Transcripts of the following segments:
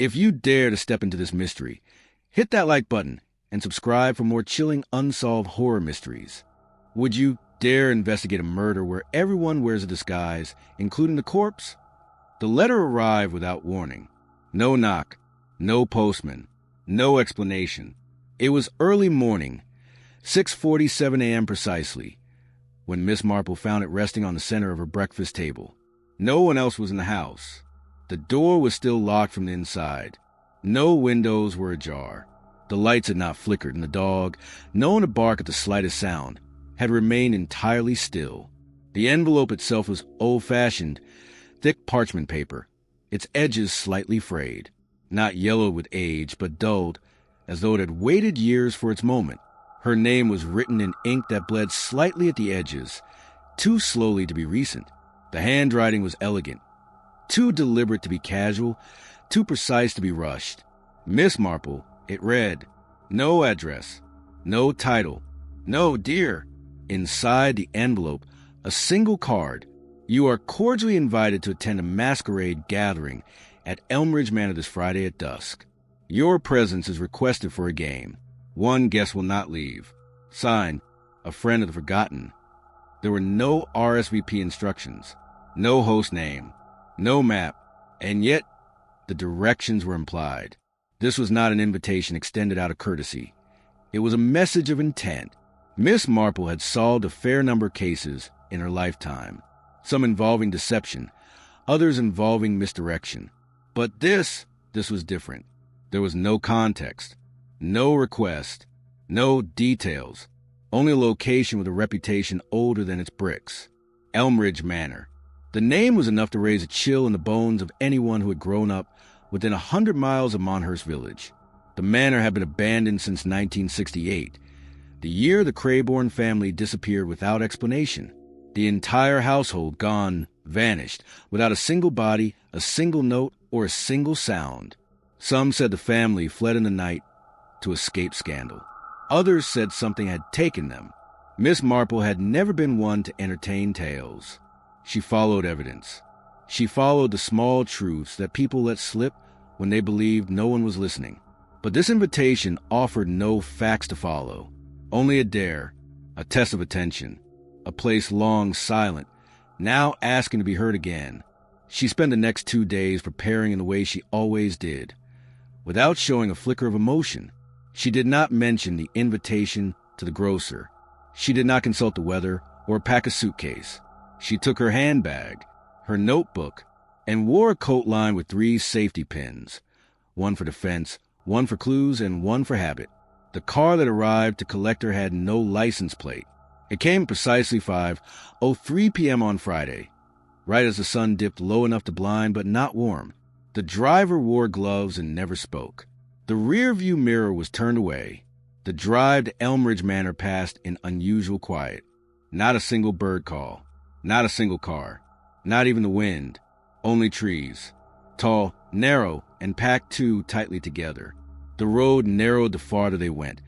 If you dare to step into this mystery, hit that like button and subscribe for more chilling unsolved horror mysteries. Would you dare investigate a murder where everyone wears a disguise, including the corpse? The letter arrived without warning. No knock, no postman, no explanation. It was early morning, 6:47 a.m. precisely, when Miss Marple found it resting on the center of her breakfast table. No one else was in the house. The door was still locked from the inside. No windows were ajar. The lights had not flickered, and the dog, known to bark at the slightest sound, had remained entirely still. The envelope itself was old-fashioned, thick parchment paper, its edges slightly frayed, not yellowed with age, but dulled, as though it had waited years for its moment. Her name was written in ink that bled slightly at the edges, too slowly to be recent. The handwriting was elegant, too deliberate to be casual, too precise to be rushed. Miss Marple, it read. No address, no title, no dear. Inside the envelope, a single card. You are cordially invited to attend a masquerade gathering at Elmridge Manor this Friday at dusk. Your presence is requested for a game. One guest will not leave. Signed, a friend of the forgotten. There were no RSVP instructions, no host name, no map, and yet the directions were implied. This was not an invitation extended out of courtesy. It was a message of intent. Miss Marple had solved a fair number of cases in her lifetime, some involving deception, others involving misdirection. But this was different. There was no context, no request, no details, only a location with a reputation older than its bricks. Elmridge Manor. The name was enough to raise a chill in the bones of anyone who had grown up within 100 miles of Monhurst Village. The manor had been abandoned since 1968, the year the Crayborn family disappeared without explanation. The entire household gone, vanished, without a single body, a single note, or a single sound. Some said the family fled in the night to escape scandal. Others said something had taken them. Miss Marple had never been one to entertain tales. She followed evidence. She followed the small truths that people let slip when they believed no one was listening. But this invitation offered no facts to follow, only a dare, a test of attention, a place long silent, now asking to be heard again. She spent the next 2 days preparing in the way she always did, without showing a flicker of emotion. She did not mention the invitation to the grocer. She did not consult the weather or pack a suitcase. She took her handbag, her notebook, and wore a coat lined with 3 safety pins, one for defense, one for clues, and one for habit. The car that arrived to collect her had no license plate. It came precisely 5:03 p.m. on Friday, right as the sun dipped low enough to blind but not warm. The driver wore gloves and never spoke. The rear-view mirror was turned away. The drive to Elmridge Manor passed in unusual quiet. Not a single bird call, not a single car, not even the wind, only trees. Tall, narrow, and packed too tightly together. The road narrowed the farther they went,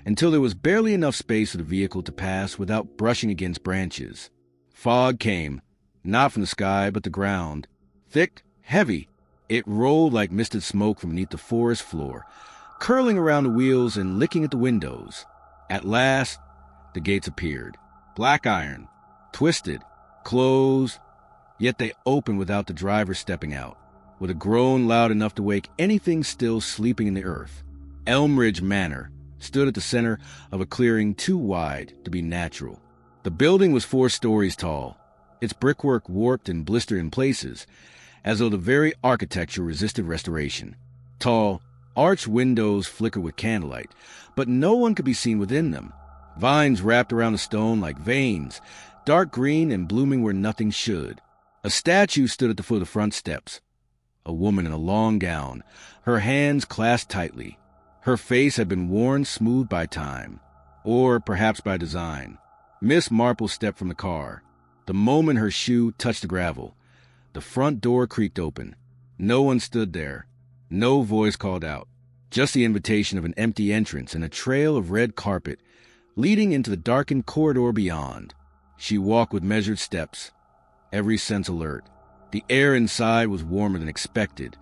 until there was barely enough space for the vehicle to pass without brushing against branches. Fog came, not from the sky but the ground. Thick, heavy, it rolled like misted smoke from beneath the forest floor, curling around the wheels and licking at the windows. At last, the gates appeared. Black iron, twisted, closed, yet they opened without the driver stepping out, with a groan loud enough to wake anything still sleeping in the earth. Elmridge Manor stood at the center of a clearing too wide to be natural. The building was 4 stories tall, its brickwork warped and blistered in places, as though the very architecture resisted restoration. Tall, arched windows flickered with candlelight, but no one could be seen within them. Vines wrapped around the stone like veins, dark green and blooming where nothing should. A statue stood at the foot of the front steps, a woman in a long gown, her hands clasped tightly. Her face had been worn smooth by time, or perhaps by design. Miss Marple stepped from the car. The moment her shoe touched the gravel, the front door creaked open. No one stood there. No voice called out. Just the invitation of an empty entrance and a trail of red carpet leading into the darkened corridor beyond. She walked with measured steps, every sense alert. The air inside was warmer than expected.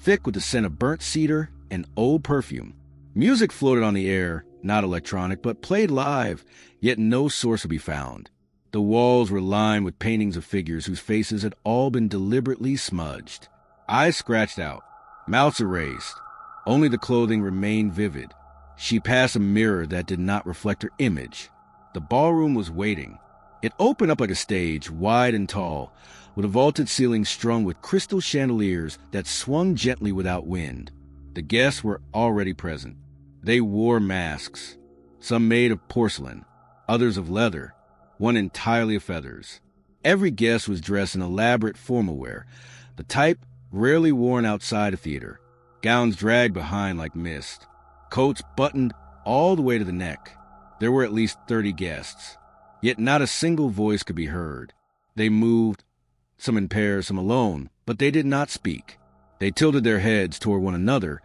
thick with the scent of burnt cedar and old perfume. Music floated on the air, not electronic, but played live, yet no source would be found. The walls were lined with paintings of figures whose faces had all been deliberately smudged. Eyes scratched out, mouths erased. Only the clothing remained vivid. She passed a mirror that did not reflect her image. The ballroom was waiting. It opened up like a stage, wide and tall, with a vaulted ceiling strung with crystal chandeliers that swung gently without wind. The guests were already present. They wore masks, some made of porcelain, others of leather, one entirely of feathers. Every guest was dressed in elaborate formal wear, the type rarely worn outside a theater, gowns dragged behind like mist, coats buttoned all the way to the neck. There were at least 30 guests, yet not a single voice could be heard. They moved, some in pairs, some alone, but they did not speak. They tilted their heads toward one another,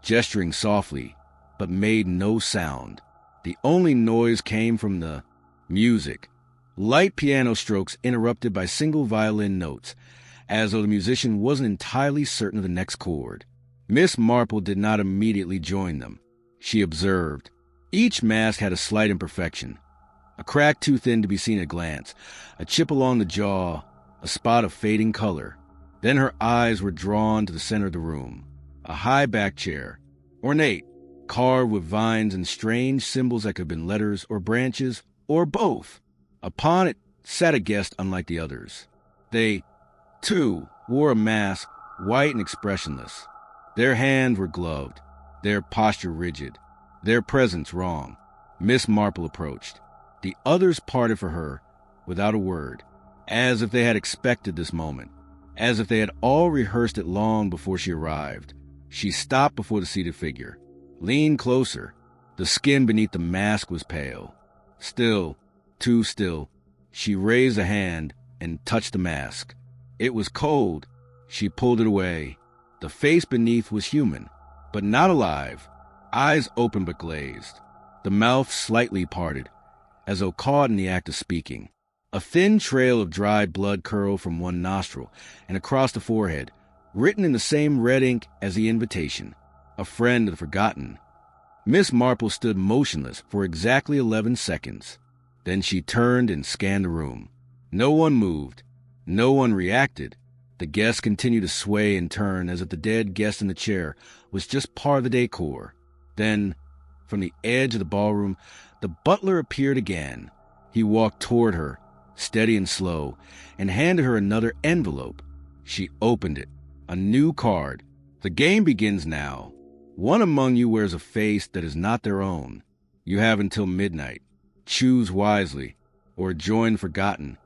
gesturing softly, but made no sound. The only noise came from the music, light piano strokes interrupted by single violin notes, as though the musician wasn't entirely certain of the next chord. Miss Marple did not immediately join them. She observed. Each mask had a slight imperfection, a crack too thin to be seen at a glance, a chip along the jaw, a spot of fading color. Then her eyes were drawn to the center of the room, a high-backed chair, ornate, carved with vines and strange symbols that could have been letters or branches, or both. Upon it sat a guest unlike the others. They, too, wore a mask, white and expressionless. Their hands were gloved, their posture rigid, their presence wrong. Miss Marple approached. The others parted for her, without a word, as if they had expected this moment, as if they had all rehearsed it long before she arrived. She stopped before the seated figure, leaned closer. The skin beneath the mask was pale. Still, too still, she raised a hand and touched the mask. It was cold. She pulled it away. The face beneath was human, but not alive. Eyes open but glazed. The mouth slightly parted, as though caught in the act of speaking. A thin trail of dried blood curled from one nostril and across the forehead, written in the same red ink as the invitation. A friend of the forgotten. Miss Marple stood motionless for exactly 11 seconds. Then she turned and scanned the room. No one moved. No one reacted. The guests continued to sway and turn as if the dead guest in the chair was just part of the decor. Then, from the edge of the ballroom, the butler appeared again. He walked toward her, steady and slow, and handed her another envelope. She opened it. A new card. The game begins now. One among you wears a face that is not their own. You have until midnight. Choose wisely, or join forgotten.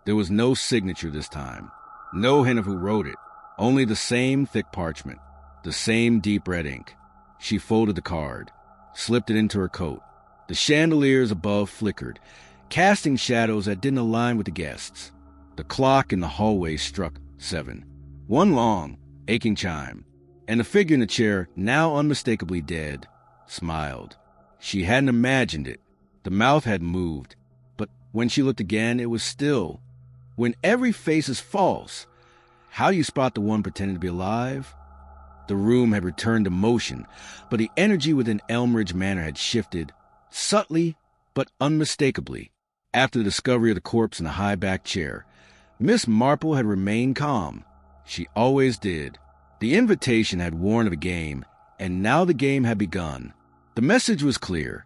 There was no signature this time. No hint of who wrote it. Only the same thick parchment. The same deep red ink. She folded the card, slipped it into her coat. The chandeliers above flickered, casting shadows that didn't align with the guests. The clock in the hallway struck 7. One long, aching chime. And the figure in the chair, now unmistakably dead, smiled. She hadn't imagined it. The mouth had moved, but when she looked again, it was still. When every face is false, how do you spot the one pretending to be alive? The room had returned to motion, but the energy within Elmridge Manor had shifted, subtly but unmistakably. After the discovery of the corpse in the high-backed chair, Miss Marple had remained calm. She always did. The invitation had warned of a game, and now the game had begun. The message was clear.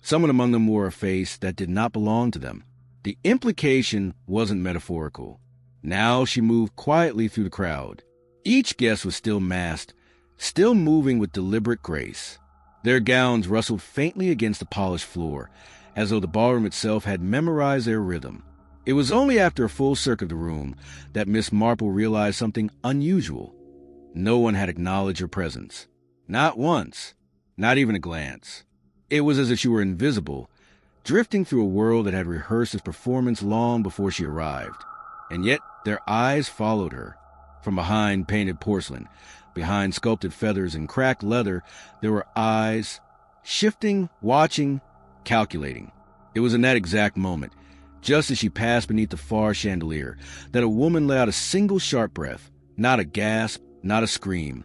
Someone among them wore a face that did not belong to them. The implication wasn't metaphorical. Now she moved quietly through the crowd. Each guest was still masked, still moving with deliberate grace. Their gowns rustled faintly against the polished floor, as though the ballroom itself had memorized their rhythm. It was only after a full circuit of the room that Miss Marple realized something unusual. No one had acknowledged her presence. Not once. Not even a glance. It was as if she were invisible, drifting through a world that had rehearsed its performance long before she arrived. And yet their eyes followed her. From behind painted porcelain, behind sculpted feathers and cracked leather, there were eyes, shifting, watching, calculating. It was in that exact moment, just as she passed beneath the far chandelier, that a woman let out a single sharp breath, not a gasp, not a scream,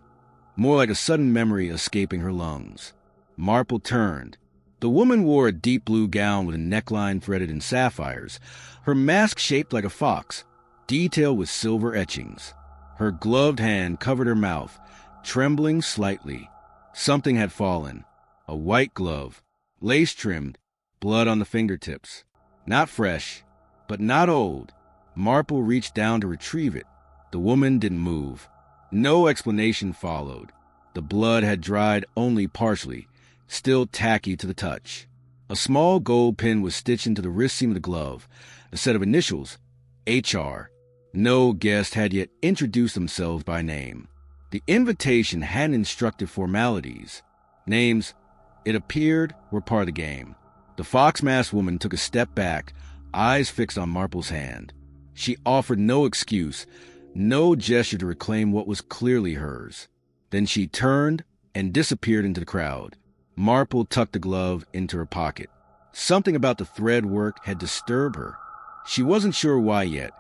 more like a sudden memory escaping her lungs. Marple turned. The woman wore a deep blue gown with a neckline threaded in sapphires, her mask shaped like a fox, detailed with silver etchings. Her gloved hand covered her mouth, trembling slightly. Something had fallen. A white glove, lace-trimmed, blood on the fingertips. Not fresh, but not old. Marple reached down to retrieve it. The woman didn't move. No explanation followed. The blood had dried only partially, still tacky to the touch. A small gold pin was stitched into the wrist seam of the glove, a set of initials, HR. No guest had yet introduced themselves by name. The invitation hadn't instructed formalities. Names, it appeared, were part of the game. The fox-masked woman took a step back, eyes fixed on Marple's hand. She offered no excuse, no gesture to reclaim what was clearly hers. Then she turned and disappeared into the crowd. Marple tucked the glove into her pocket. Something about the thread work had disturbed her. She wasn't sure why yet,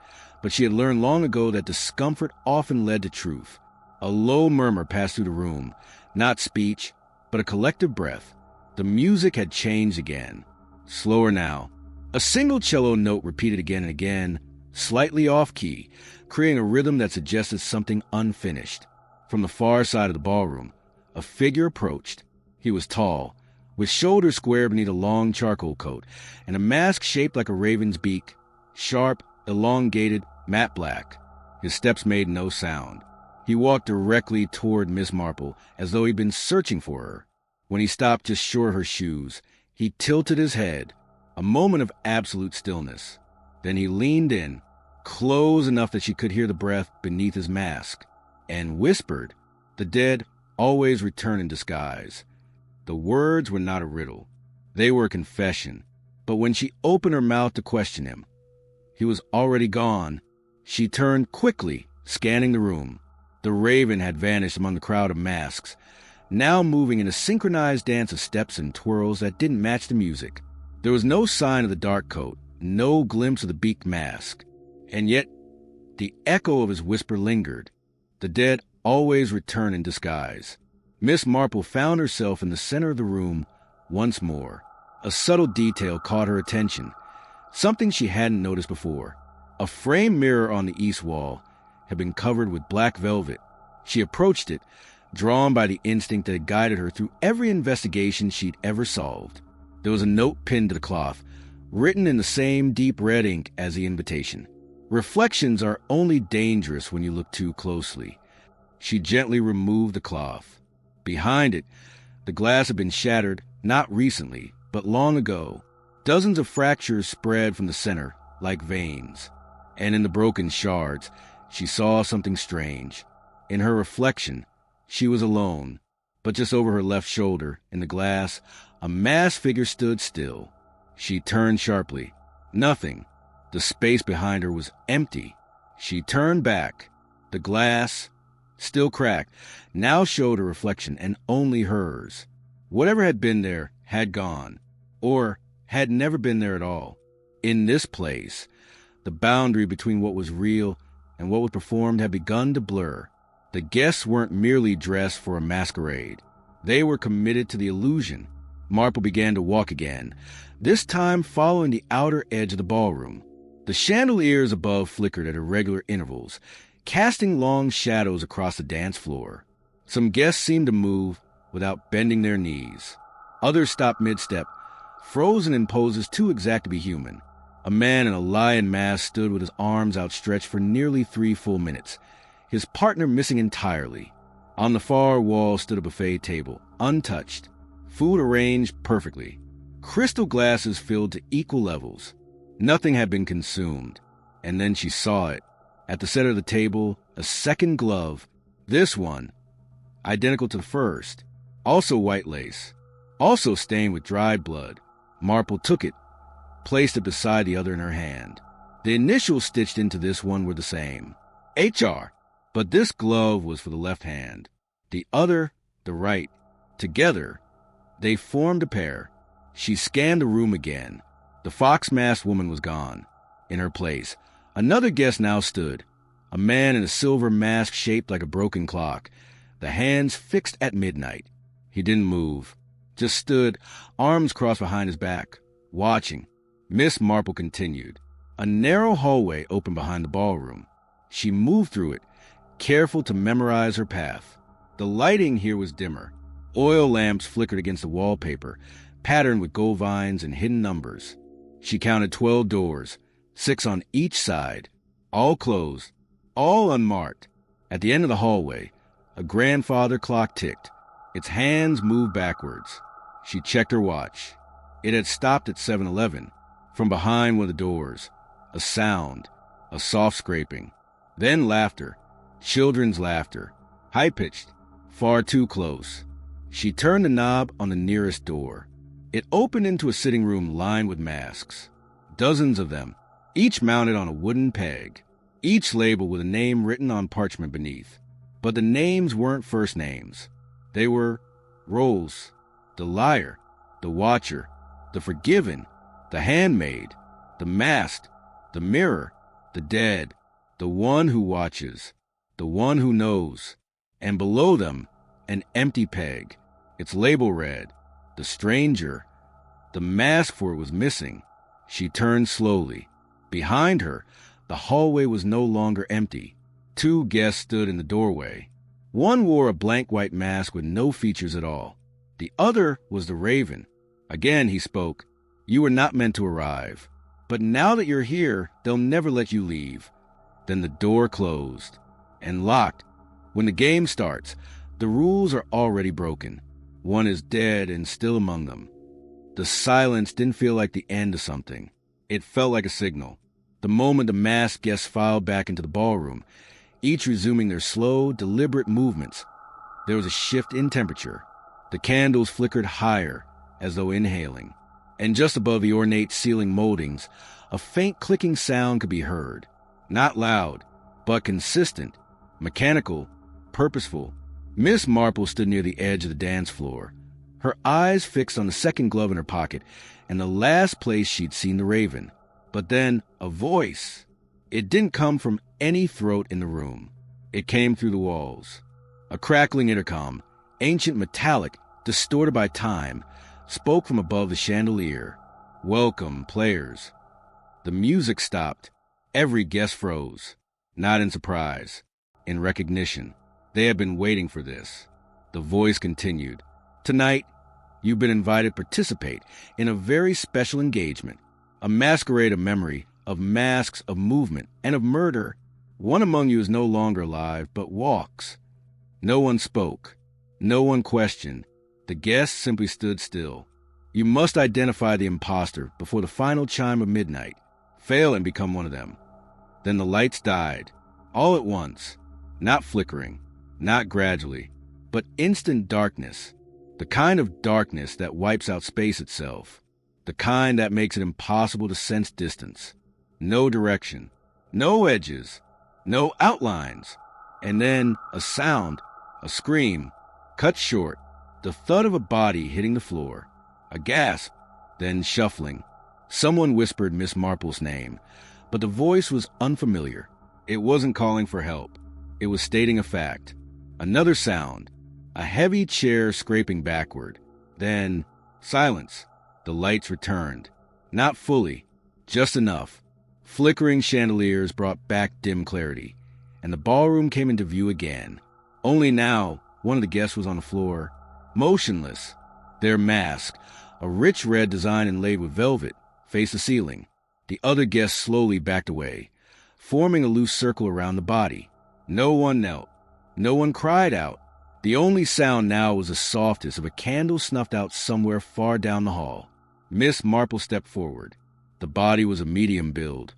but she had learned long ago that discomfort often led to truth. A low murmur passed through the room, not speech, but a collective breath. The music had changed again. Slower now. A single cello note repeated again and again, slightly off-key, creating a rhythm that suggested something unfinished. From the far side of the ballroom, a figure approached. He was tall, with shoulders square beneath a long charcoal coat, and a mask shaped like a raven's beak, sharp, elongated, matte black. His steps made no sound. He walked directly toward Miss Marple, as though he'd been searching for her. When he stopped just short of her shoes, he tilted his head, a moment of absolute stillness. Then he leaned in, close enough that she could hear the breath beneath his mask, and whispered. The dead always return in disguise. The words were not a riddle. They were a confession. But when she opened her mouth to question him, he was already gone. She turned quickly, scanning the room. The raven had vanished among the crowd of masks, now moving in a synchronized dance of steps and twirls that didn't match the music. There was no sign of the dark coat, no glimpse of the beaked mask. And yet, the echo of his whisper lingered. The dead always return in disguise. Miss Marple found herself in the center of the room once more. A subtle detail caught her attention, something she hadn't noticed before. A framed mirror on the east wall had been covered with black velvet. She approached it, drawn by the instinct that had guided her through every investigation she'd ever solved. There was a note pinned to the cloth, written in the same deep red ink as the invitation. Reflections are only dangerous when you look too closely. She gently removed the cloth. Behind it, the glass had been shattered, not recently, but long ago. Dozens of fractures spread from the center, like veins. And in the broken shards, she saw something strange. In her reflection, she was alone, but just over her left shoulder, in the glass, a masked figure stood still. She turned sharply. Nothing. The space behind her was empty. She turned back. The glass, still cracked, now showed a reflection, and only hers. Whatever had been there had gone, or had never been there at all. In this place, the boundary between what was real and what was performed had begun to blur. The guests weren't merely dressed for a masquerade. They were committed to the illusion. Marple began to walk again, this time following the outer edge of the ballroom. The chandeliers above flickered at irregular intervals, casting long shadows across the dance floor. Some guests seemed to move without bending their knees. Others stopped mid-step, frozen in poses too exact to be human. A man in a lion mask stood with his arms outstretched for nearly 3 full minutes, his partner missing entirely. On the far wall stood a buffet table, untouched, food arranged perfectly, crystal glasses filled to equal levels. Nothing had been consumed. And then she saw it. At the center of the table, a second glove. This one, identical to the first. Also white lace. Also stained with dried blood. Marple took it, placed it beside the other in her hand. The initials stitched into this one were the same. HR. But this glove was for the left hand. The other, the right. Together, they formed a pair. She scanned the room again. The fox-masked woman was gone. In her place, another guest now stood, a man in a silver mask shaped like a broken clock. The the hands fixed at midnight. He didn't move, just stood, arms crossed behind his back, watching. Miss Marple continued. A narrow hallway opened behind the ballroom. She moved through it, careful to memorize her path. The lighting here was dimmer. Oil lamps flickered against the wallpaper, patterned with gold vines and hidden numbers. She counted 12 doors, 6 on each side, all closed, all unmarked. At the end of the hallway, a grandfather clock ticked. Its hands moved backwards. She checked her watch. It had stopped at 7:11. From behind one of the doors, a sound, a soft scraping. Then laughter, children's laughter, high-pitched, far too close. She turned the knob on the nearest door. It opened into a sitting room lined with masks. Dozens of them, each mounted on a wooden peg, each labeled with a name written on parchment beneath. But the names weren't first names. They were roles: the liar, the watcher, the forgiven, the handmaid, the masked, the mirror, the dead, the one who watches, the one who knows. And below them, an empty peg. Its label read, the stranger. The mask for it was missing. She turned slowly. Behind her, the hallway was no longer empty. 2 guests stood in the doorway. One wore a blank white mask with no features at all. The other was the Raven. Again he spoke. You were not meant to arrive. But now that you're here, they'll never let you leave. Then the door closed and locked. When the game starts, the rules are already broken. One is dead and still among them. The silence didn't feel like the end of something. It felt like a signal. The moment the masked guests filed back into the ballroom, each resuming their slow, deliberate movements, there was a shift in temperature. The candles flickered higher, as though inhaling. And just above the ornate ceiling moldings, a faint clicking sound could be heard. Not loud, but consistent, mechanical, purposeful. Miss Marple stood near the edge of the dance floor, her eyes fixed on the second glove in her pocket and the last place she'd seen the Raven. But then, a voice. It didn't come from any throat in the room. It came through the walls. A crackling intercom, ancient metallic, distorted by time, spoke from above the chandelier. Welcome, players. The music stopped. Every guest froze. Not in surprise, in recognition. They had been waiting for this. The voice continued. Tonight, you've been invited to participate in a very special engagement, a masquerade of memory, of masks, of movement, and of murder. One among you is no longer alive, but walks. No one spoke. No one questioned. The guests simply stood still. You must identify the imposter before the final chime of midnight. Fail and become one of them. Then the lights died, all at once, not flickering, not gradually, but instant darkness, the kind of darkness that wipes out space itself, the kind that makes it impossible to sense distance. No direction, no edges, no outlines. And then a sound, a scream, cut short, the thud of a body hitting the floor, a gasp, then shuffling. Someone whispered Miss Marple's name, but the voice was unfamiliar. It wasn't calling for help. It was stating a fact. Another sound, a heavy chair scraping backward. Then silence. The lights returned. Not fully, just enough. Flickering chandeliers brought back dim clarity, and the ballroom came into view again. Only now, one of the guests was on the floor, motionless. Their mask, a rich red design inlaid with velvet, faced the ceiling. The other guests slowly backed away, forming a loose circle around the body. No one knelt. No one cried out. The only sound now was the softest of a candle snuffed out somewhere far down the hall. Miss Marple stepped forward. The body was a medium build,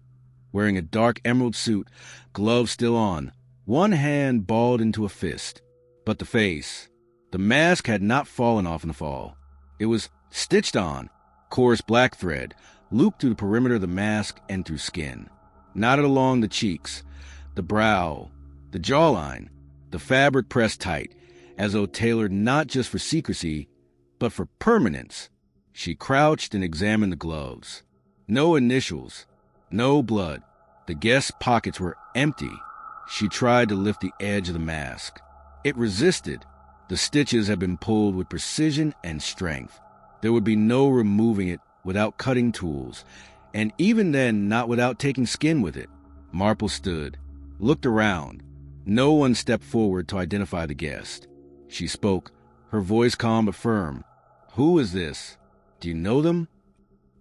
wearing a dark emerald suit, gloves still on, one hand balled into a fist. But the face, the mask had not fallen off in the fall. It was stitched on, coarse black thread, looped through the perimeter of the mask and through skin. Knotted along the cheeks, the brow, the jawline, the fabric pressed tight, as though tailored not just for secrecy, but for permanence. She crouched and examined the gloves. No initials, no blood. The guest's pockets were empty. She tried to lift the edge of the mask. It resisted. The stitches had been pulled with precision and strength. There would be no removing it without cutting tools, and even then not without taking skin with it. Marple stood, looked around. No one stepped forward to identify the guest. She spoke, her voice calm but firm. "Who is this? Do you know them?"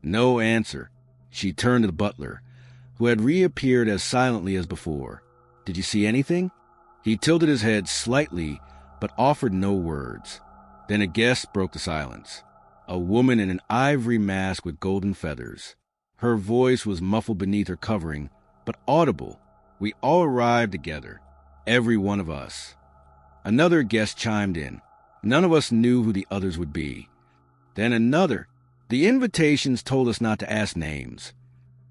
No answer. She turned to the butler, who had reappeared as silently as before. "Did you see anything?" He tilted his head slightly, but offered no words. Then a guest broke the silence. A woman in an ivory mask with golden feathers. Her voice was muffled beneath her covering, but audible. "We all arrived together. Every one of us." Another guest chimed in. None of us knew who the others would be. Then another. "The invitations told us not to ask names."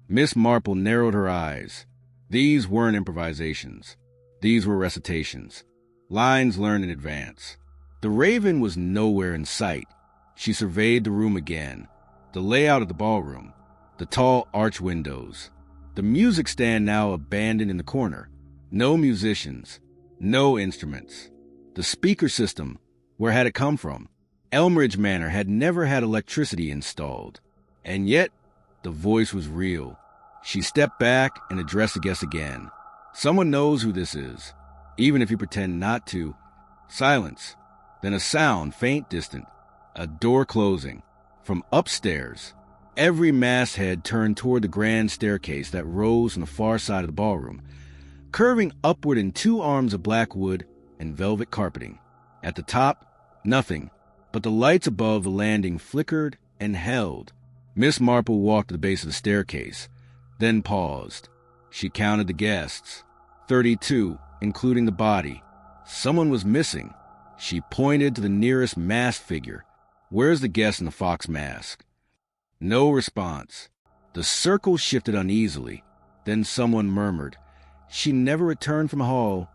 Miss Marple narrowed her eyes. These weren't improvisations. These were recitations. Lines learned in advance. The raven was nowhere in sight. She surveyed the room again. The layout of the ballroom. The tall arch windows. The music stand now abandoned in the corner. No musicians. No instruments. The speaker system. Where had it come from? Elmridge Manor had never had electricity installed. And yet, the voice was real. She stepped back and addressed the guest again. "Someone knows who this is, even if you pretend not to." Silence. Then a sound, faint, distant. A door closing. From upstairs. Every masthead turned toward the grand staircase that rose on the far side of the ballroom, curving upward in 2 arms of black wood and velvet carpeting. At the top, nothing, but the lights above the landing flickered and held. Miss Marple walked to the base of the staircase, then paused. She counted the guests. 32, including the body. Someone was missing. She pointed to the nearest masked figure. "Where's the guest in the fox mask?" No response. The circle shifted uneasily. Then someone murmured, "She never returned from hall."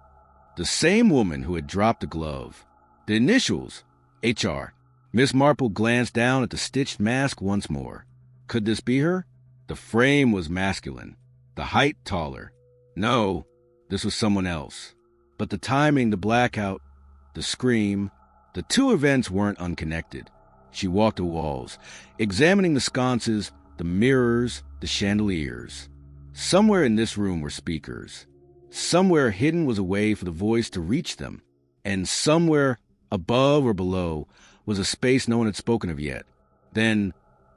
The same woman who had dropped the glove. The initials, HR. Miss Marple glanced down at the stitched mask once more. Could this be her? The frame was masculine, the height taller. No, this was someone else. But the timing, the blackout, the scream, the 2 events weren't unconnected. She walked the walls, examining the sconces, the mirrors, the chandeliers. Somewhere in this room were speakers. Somewhere hidden was a way for the voice to reach them. And somewhere, above or below, was a space no one had spoken of yet. Then,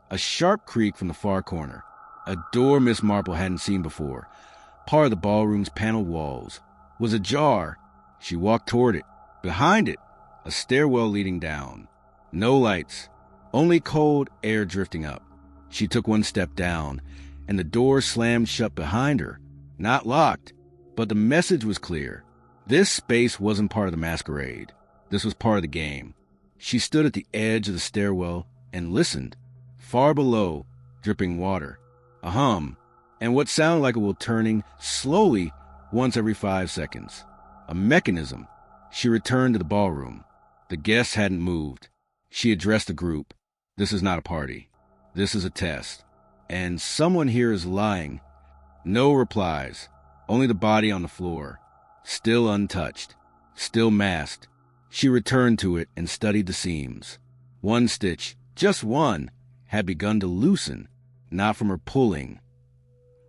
a sharp creak from the far corner. A door Miss Marple hadn't seen before, part of the ballroom's paneled walls, was ajar. She walked toward it. Behind it, a stairwell leading down. No lights, only cold air drifting up. She took 1 step down, and the door slammed shut behind her. Not locked, but the message was clear. This space wasn't part of the masquerade. This was part of the game. She stood at the edge of the stairwell and listened. Far below, dripping water. A hum, and what sounded like a wheel turning slowly once every 5 seconds. A mechanism. She returned to the ballroom. The guests hadn't moved. She addressed the group. "This is not a party. This is a test. And someone here is lying." No replies. Only the body on the floor. Still untouched. Still masked. She returned to it and studied the seams. 1 stitch, just 1, had begun to loosen, not from her pulling,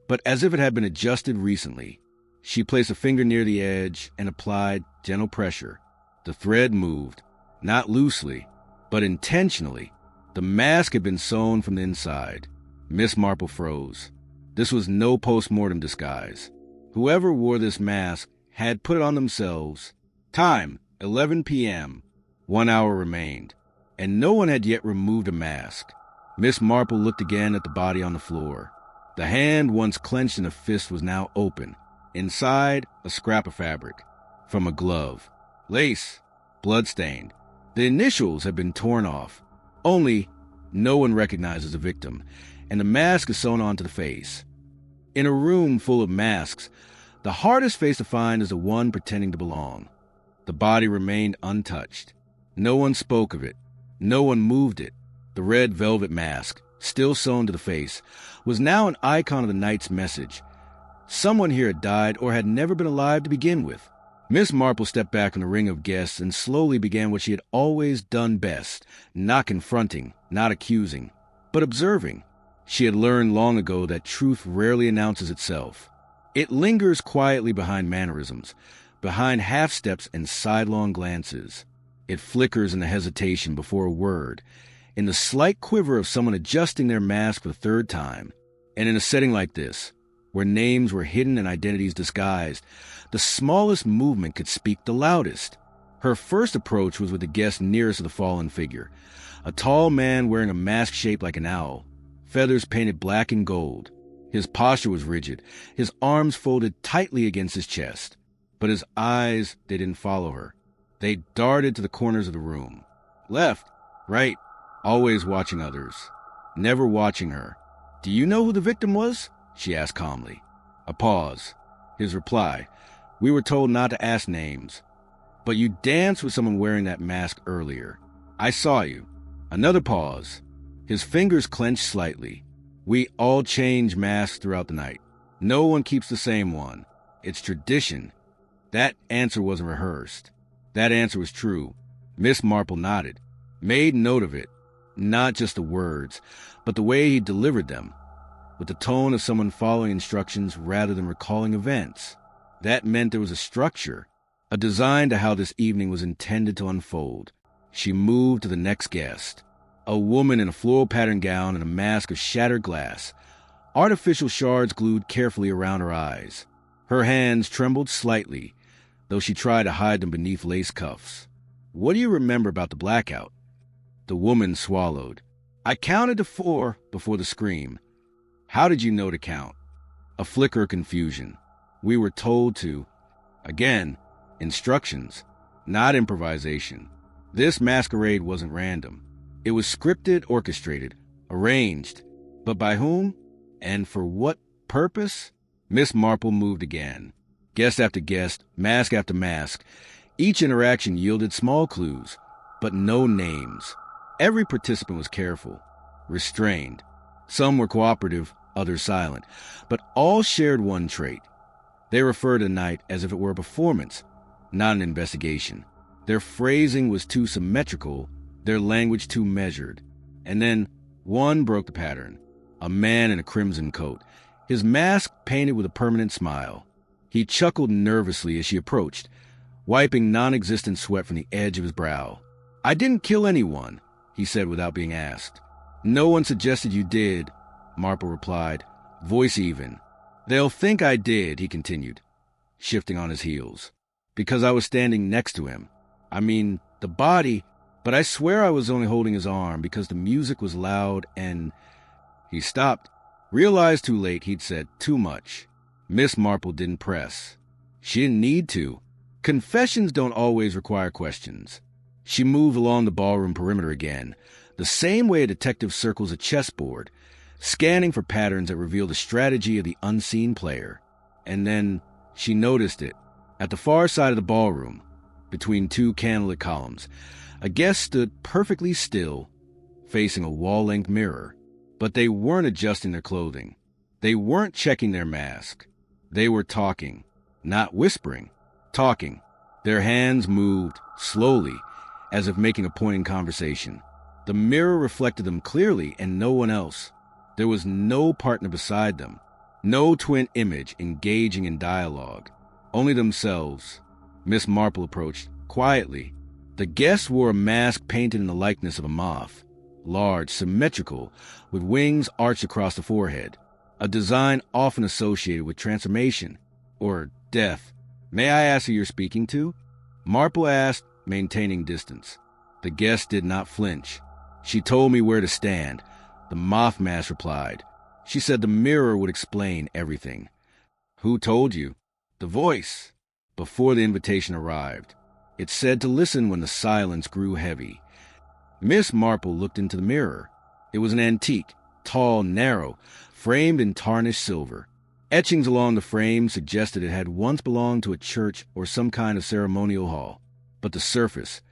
but as if it had been adjusted recently. She placed a finger near the edge and applied gentle pressure. The thread moved, not loosely, but intentionally. The mask had been sewn from the inside. Miss Marple froze. This was no post-mortem disguise. Whoever wore this mask had put it on themselves. Time, 11 p.m. 1 hour remained, and no one had yet removed a mask. Miss Marple looked again at the body on the floor. The hand once clenched in a fist was now open. Inside, a scrap of fabric. From a glove. Lace. Bloodstained. The initials had been torn off. Only, no one recognizes the victim, and the mask is sewn onto the face. In a room full of masks, the hardest face to find is the one pretending to belong. The body remained untouched. No one spoke of it. No one moved it. The red velvet mask, still sewn to the face, was now an icon of the night's message. Someone here had died or had never been alive to begin with. Miss Marple stepped back from the ring of guests and slowly began what she had always done best, not confronting, not accusing, but observing. She had learned long ago that truth rarely announces itself. It lingers quietly behind mannerisms, behind half-steps and sidelong glances. It flickers in the hesitation before a word, in the slight quiver of someone adjusting their mask for the third time. And in a setting like this, where names were hidden and identities disguised, the smallest movement could speak the loudest. Her first approach was with the guest nearest to the fallen figure, a tall man wearing a mask shaped like an owl, feathers painted black and gold. His posture was rigid, his arms folded tightly against his chest. But his eyes, they didn't follow her. They darted to the corners of the room. Left, right, always watching others, never watching her. "Do you know who the victim was?" she asked calmly. A pause. His reply, "We were told not to ask names. But you danced with someone wearing that mask earlier. I saw you." Another pause. His fingers clenched slightly. "We all change masks throughout the night. No one keeps the same one. It's tradition." That answer wasn't rehearsed. That answer was true. Miss Marple nodded, made note of it. Not just the words, but the way he delivered them, with the tone of someone following instructions rather than recalling events. That meant there was a structure, a design to how this evening was intended to unfold. She moved to the next guest, a woman in a floral patterned gown and a mask of shattered glass, artificial shards glued carefully around her eyes. Her hands trembled slightly, though she tried to hide them beneath lace cuffs. "What do you remember about the blackout?" The woman swallowed. "I counted to 4 before the scream." "How did you know to count?" A flicker of confusion. "We were told to." Again, instructions, not improvisation. This masquerade wasn't random. It was scripted, orchestrated, arranged. But by whom? And for what purpose? Miss Marple moved again. Guest after guest, mask after mask. Each interaction yielded small clues, but no names. Every participant was careful, restrained. Some were cooperative, others silent, but all shared one trait. They referred to the night as if it were a performance, not an investigation. Their phrasing was too symmetrical, their language too measured. And then one broke the pattern. A man in a crimson coat, his mask painted with a permanent smile. He chuckled nervously as she approached, wiping non-existent sweat from the edge of his brow. "I didn't kill anyone," he said without being asked. "No one suggested you did," Marple replied, voice even. "They'll think I did," he continued, shifting on his heels, "because I was standing next to him. I mean, the body, but I swear I was only holding his arm because the music was loud and..." He stopped, realized too late he'd said too much. Miss Marple didn't press. She didn't need to. Confessions don't always require questions. She moved along the ballroom perimeter again, the same way a detective circles a chessboard, scanning for patterns that reveal the strategy of the unseen player. And then she noticed it. At the far side of the ballroom, between two candlelit columns, a guest stood perfectly still, facing a wall-length mirror. But they weren't adjusting their clothing. They weren't checking their mask. They were talking, not whispering, talking. Their hands moved slowly, as if making a point in conversation. The mirror reflected them clearly and no one else. There was no partner beside them, no twin image engaging in dialogue, only themselves. Miss Marple approached, quietly. The guest wore a mask painted in the likeness of a moth, large, symmetrical, with wings arched across the forehead, a design often associated with transformation or death. "May I ask who you're speaking to?" Marple asked, maintaining distance. The guest did not flinch. "She told me where to stand," the moth mask replied. "She said the mirror would explain everything." "Who told you?" "The voice." Before the invitation arrived, it said to listen when the silence grew heavy. Miss Marple looked into the mirror. It was an antique, tall, narrow, framed in tarnished silver. Etchings along the frame suggested it had once belonged to a church or some kind of ceremonial hall. But the surface,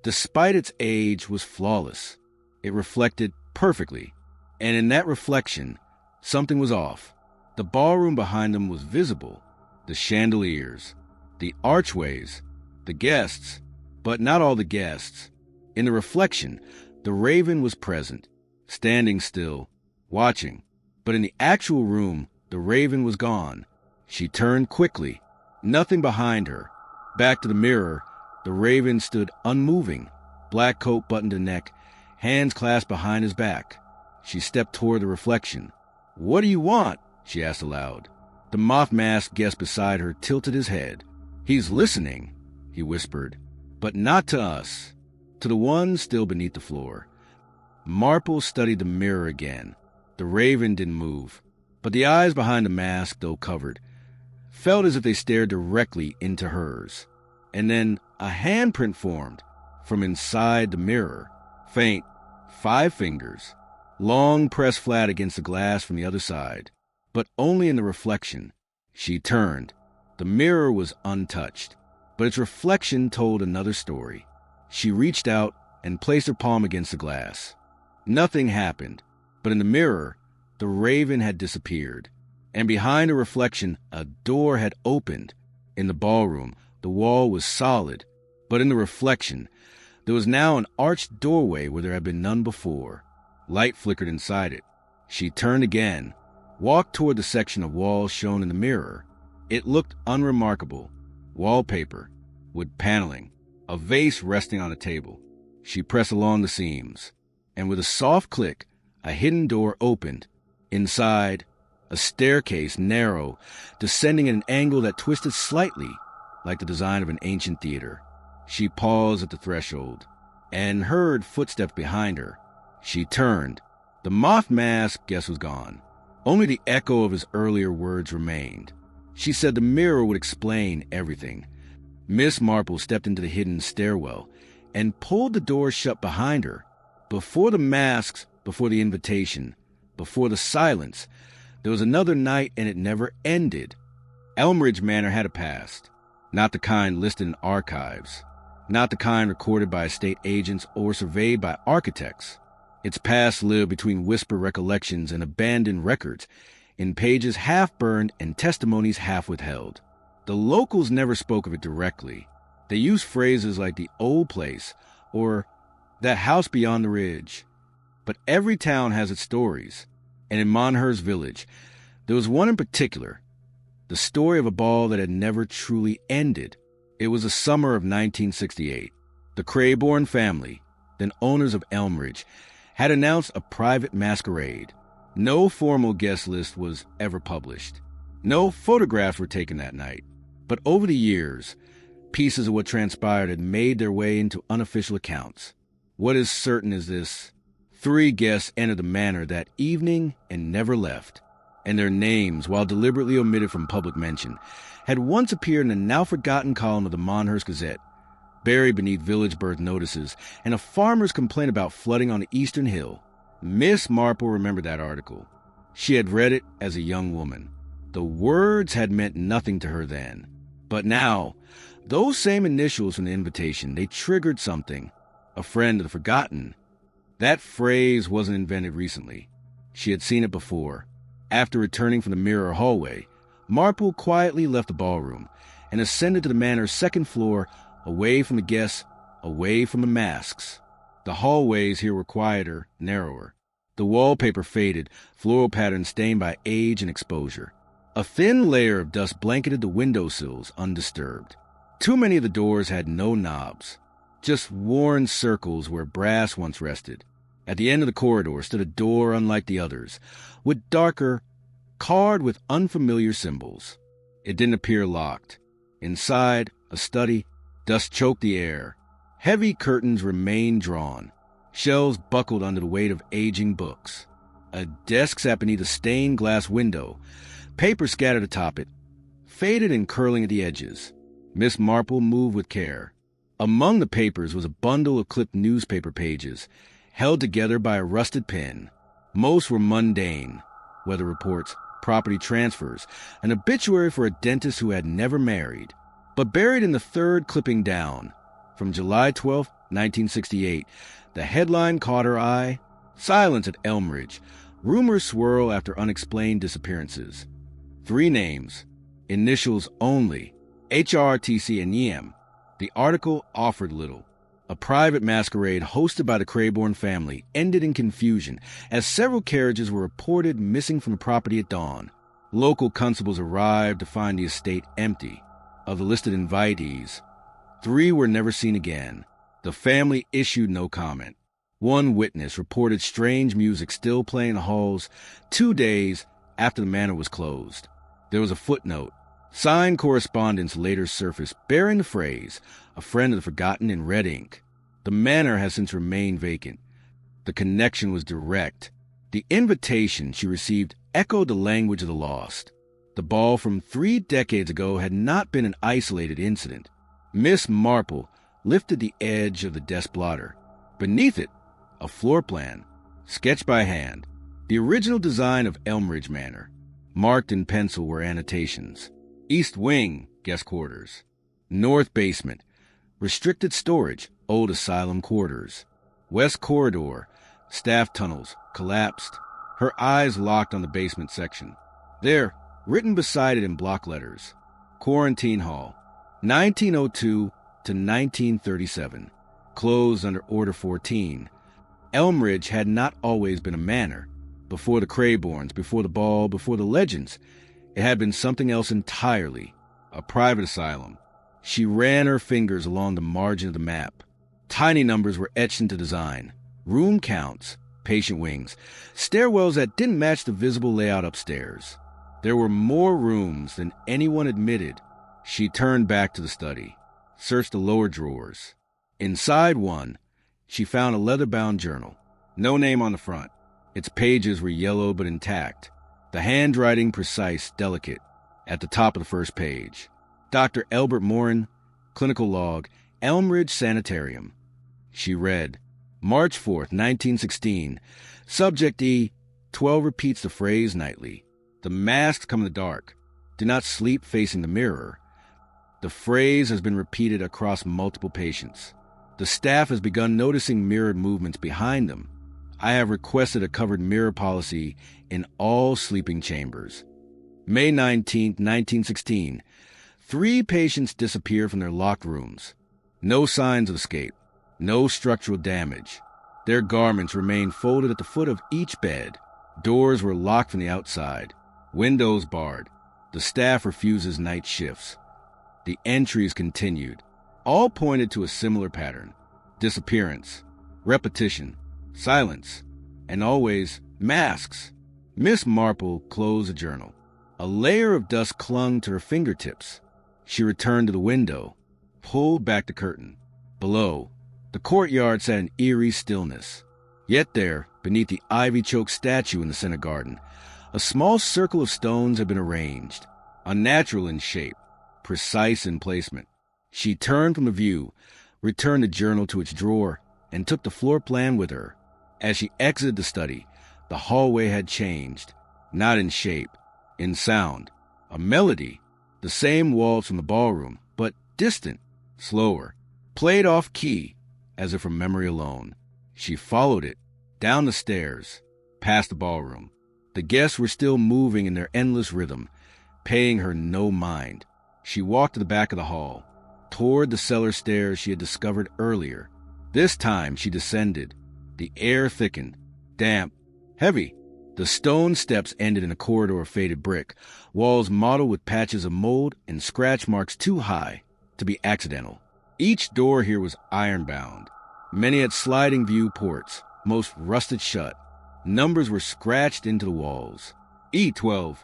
despite its age, was flawless. It reflected perfectly. And in that reflection, something was off. The ballroom behind them was visible. The chandeliers, the archways, the guests, but not all the guests. In the reflection, the raven was present, standing still, watching. But in the actual room, the raven was gone. She turned quickly, nothing behind her. Back to the mirror, the raven stood unmoving, black coat buttoned to neck, hands clasped behind his back. She stepped toward the reflection. "What do you want?" she asked aloud. The moth-masked guest beside her tilted his head. "He's listening," he whispered, "but not to us, to the one still beneath the floor." Marple studied the mirror again. The raven didn't move, but the eyes behind the mask, though covered, felt as if they stared directly into hers. And then a handprint formed from inside the mirror, faint, 5 fingers, long pressed flat against the glass from the other side, but only in the reflection. She turned. The mirror was untouched, but its reflection told another story. She reached out and placed her palm against the glass. Nothing happened, but in the mirror, the raven had disappeared, and behind the reflection, a door had opened. In the ballroom, the wall was solid, but in the reflection, there was now an arched doorway where there had been none before. Light flickered inside it. She turned again, walked toward the section of walls shown in the mirror. It looked unremarkable. Wallpaper, wood paneling, a vase resting on a table. She pressed along the seams, and with a soft click, a hidden door opened. Inside, a staircase, narrow, descending at an angle that twisted slightly, like the design of an ancient theater. She paused at the threshold, and heard footsteps behind her. She turned. The moth-masked guest was gone. Only the echo of his earlier words remained. She said the mirror would explain everything. Miss Marple stepped into the hidden stairwell and pulled the door shut behind her. Before the masks, before the invitation, before the silence, there was another night, and it never ended. Elmridge Manor had a past, not the kind listed in archives, not the kind recorded by estate agents or surveyed by architects. Its past lived between whispered recollections and abandoned records, in pages half burned and testimonies half withheld. The locals never spoke of it directly. They used phrases like the old place or that house beyond the ridge. But every town has its stories, and in Monhurst village, there was one in particular, the story of a ball that had never truly ended. It was the summer of 1968. The Crayborn family, then owners of Elmridge, had announced a private masquerade. No formal guest list was ever published. No photographs were taken that night. But over the years, pieces of what transpired had made their way into unofficial accounts. What is certain is this: 3 guests entered the manor that evening and never left, and their names, while deliberately omitted from public mention, had once appeared in a now-forgotten column of the Monhurst Gazette, buried beneath village birth notices and a farmer's complaint about flooding on the eastern hill. Miss Marple remembered that article. She had read it as a young woman. The words had meant nothing to her then. But now, those same initials from the invitation, they triggered something. A friend of the forgotten. That phrase wasn't invented recently. She had seen it before. After returning from the mirror hallway, Marple quietly left the ballroom and ascended to the manor's second floor, away from the guests, away from the masks. The hallways here were quieter, narrower. The wallpaper faded, floral patterns stained by age and exposure. A thin layer of dust blanketed the windowsills, undisturbed. Too many of the doors had no knobs, just worn circles where brass once rested. At the end of the corridor stood a door unlike the others, with darker, carved with unfamiliar symbols. It didn't appear locked. Inside, a study, dust choked the air. Heavy curtains remained drawn. Shelves buckled under the weight of aging books. A desk sat beneath a stained glass window, paper scattered atop it, faded and curling at the edges. Miss Marple moved with care. Among the papers was a bundle of clipped newspaper pages, held together by a rusted pen. Most were mundane: weather reports, property transfers, an obituary for a dentist who had never married. But buried in the third clipping down, from July 12, 1968, the headline caught her eye: "Silence at Elmridge. Rumors swirl after unexplained disappearances." 3 names, initials only: HRTC and YM. The article offered little. A private masquerade hosted by the Crayborn family ended in confusion as several carriages were reported missing from the property at dawn. Local constables arrived to find the estate empty. Of the listed invitees, 3 were never seen again. The family issued no comment. One witness reported strange music still playing in the halls 2 days after the manor was closed. There was a footnote. Signed correspondence later surfaced bearing the phrase, "A friend of the forgotten," in red ink. The manor has since remained vacant. The connection was direct. The invitation she received echoed the language of the lost. The ball from 3 decades ago had not been an isolated incident. Miss Marple lifted the edge of the desk blotter. Beneath it, a floor plan, sketched by hand, the original design of Elmridge Manor. Marked in pencil were annotations. East wing, guest quarters. North basement, restricted storage, old asylum quarters. West corridor, staff tunnels, collapsed. Her eyes locked on the basement section. There, written beside it in block letters, Quarantine Hall, 1902 to 1937, closed under Order 14. Elmridge had not always been a manor. Before the Crayborns, before the ball, before the legends, it had been something else entirely, a private asylum. She ran her fingers along the margin of the map. Tiny numbers were etched into design. Room counts, patient wings, stairwells that didn't match the visible layout upstairs. There were more rooms than anyone admitted. She turned back to the study, searched the lower drawers. Inside one, she found a leather-bound journal. No name on the front. Its pages were yellow but intact. The handwriting precise, delicate. At the top of the first page, Dr. Albert Morin, clinical log, Elmridge Sanitarium. She read, March 4th, 1916. Subject E. 12 repeats the phrase nightly. The masks come in the dark. Do not sleep facing the mirror. The phrase has been repeated across multiple patients. The staff has begun noticing mirrored movements behind them. I have requested a covered mirror policy in all sleeping chambers. May 19, 1916. 3 patients disappear from their locked rooms. No signs of escape. No structural damage. Their garments remain folded at the foot of each bed. Doors were locked from the outside. Windows barred. The staff refuses night shifts. The entries continued. All pointed to a similar pattern. Disappearance. Repetition. Silence. And always masks. Miss Marple closed the journal. A layer of dust clung to her fingertips. She returned to the window, pulled back the curtain. Below, the courtyard sat in eerie stillness. Yet there, beneath the ivy-choked statue in the center garden, a small circle of stones had been arranged, unnatural in shape, precise in placement. She turned from the view, returned the journal to its drawer, and took the floor plan with her. As she exited the study, the hallway had changed, not in shape, in sound. A melody, the same waltz from the ballroom, but distant, slower, played off key, as if from memory alone. She followed it, down the stairs, past the ballroom. The guests were still moving in their endless rhythm, paying her no mind. She walked to the back of the hall, toward the cellar stairs she had discovered earlier. This time she descended. The air thickened, damp, heavy. The stone steps ended in a corridor of faded brick, walls mottled with patches of mold and scratch marks too high to be accidental. Each door here was iron-bound. Many had sliding view ports, most rusted shut. Numbers were scratched into the walls. E12,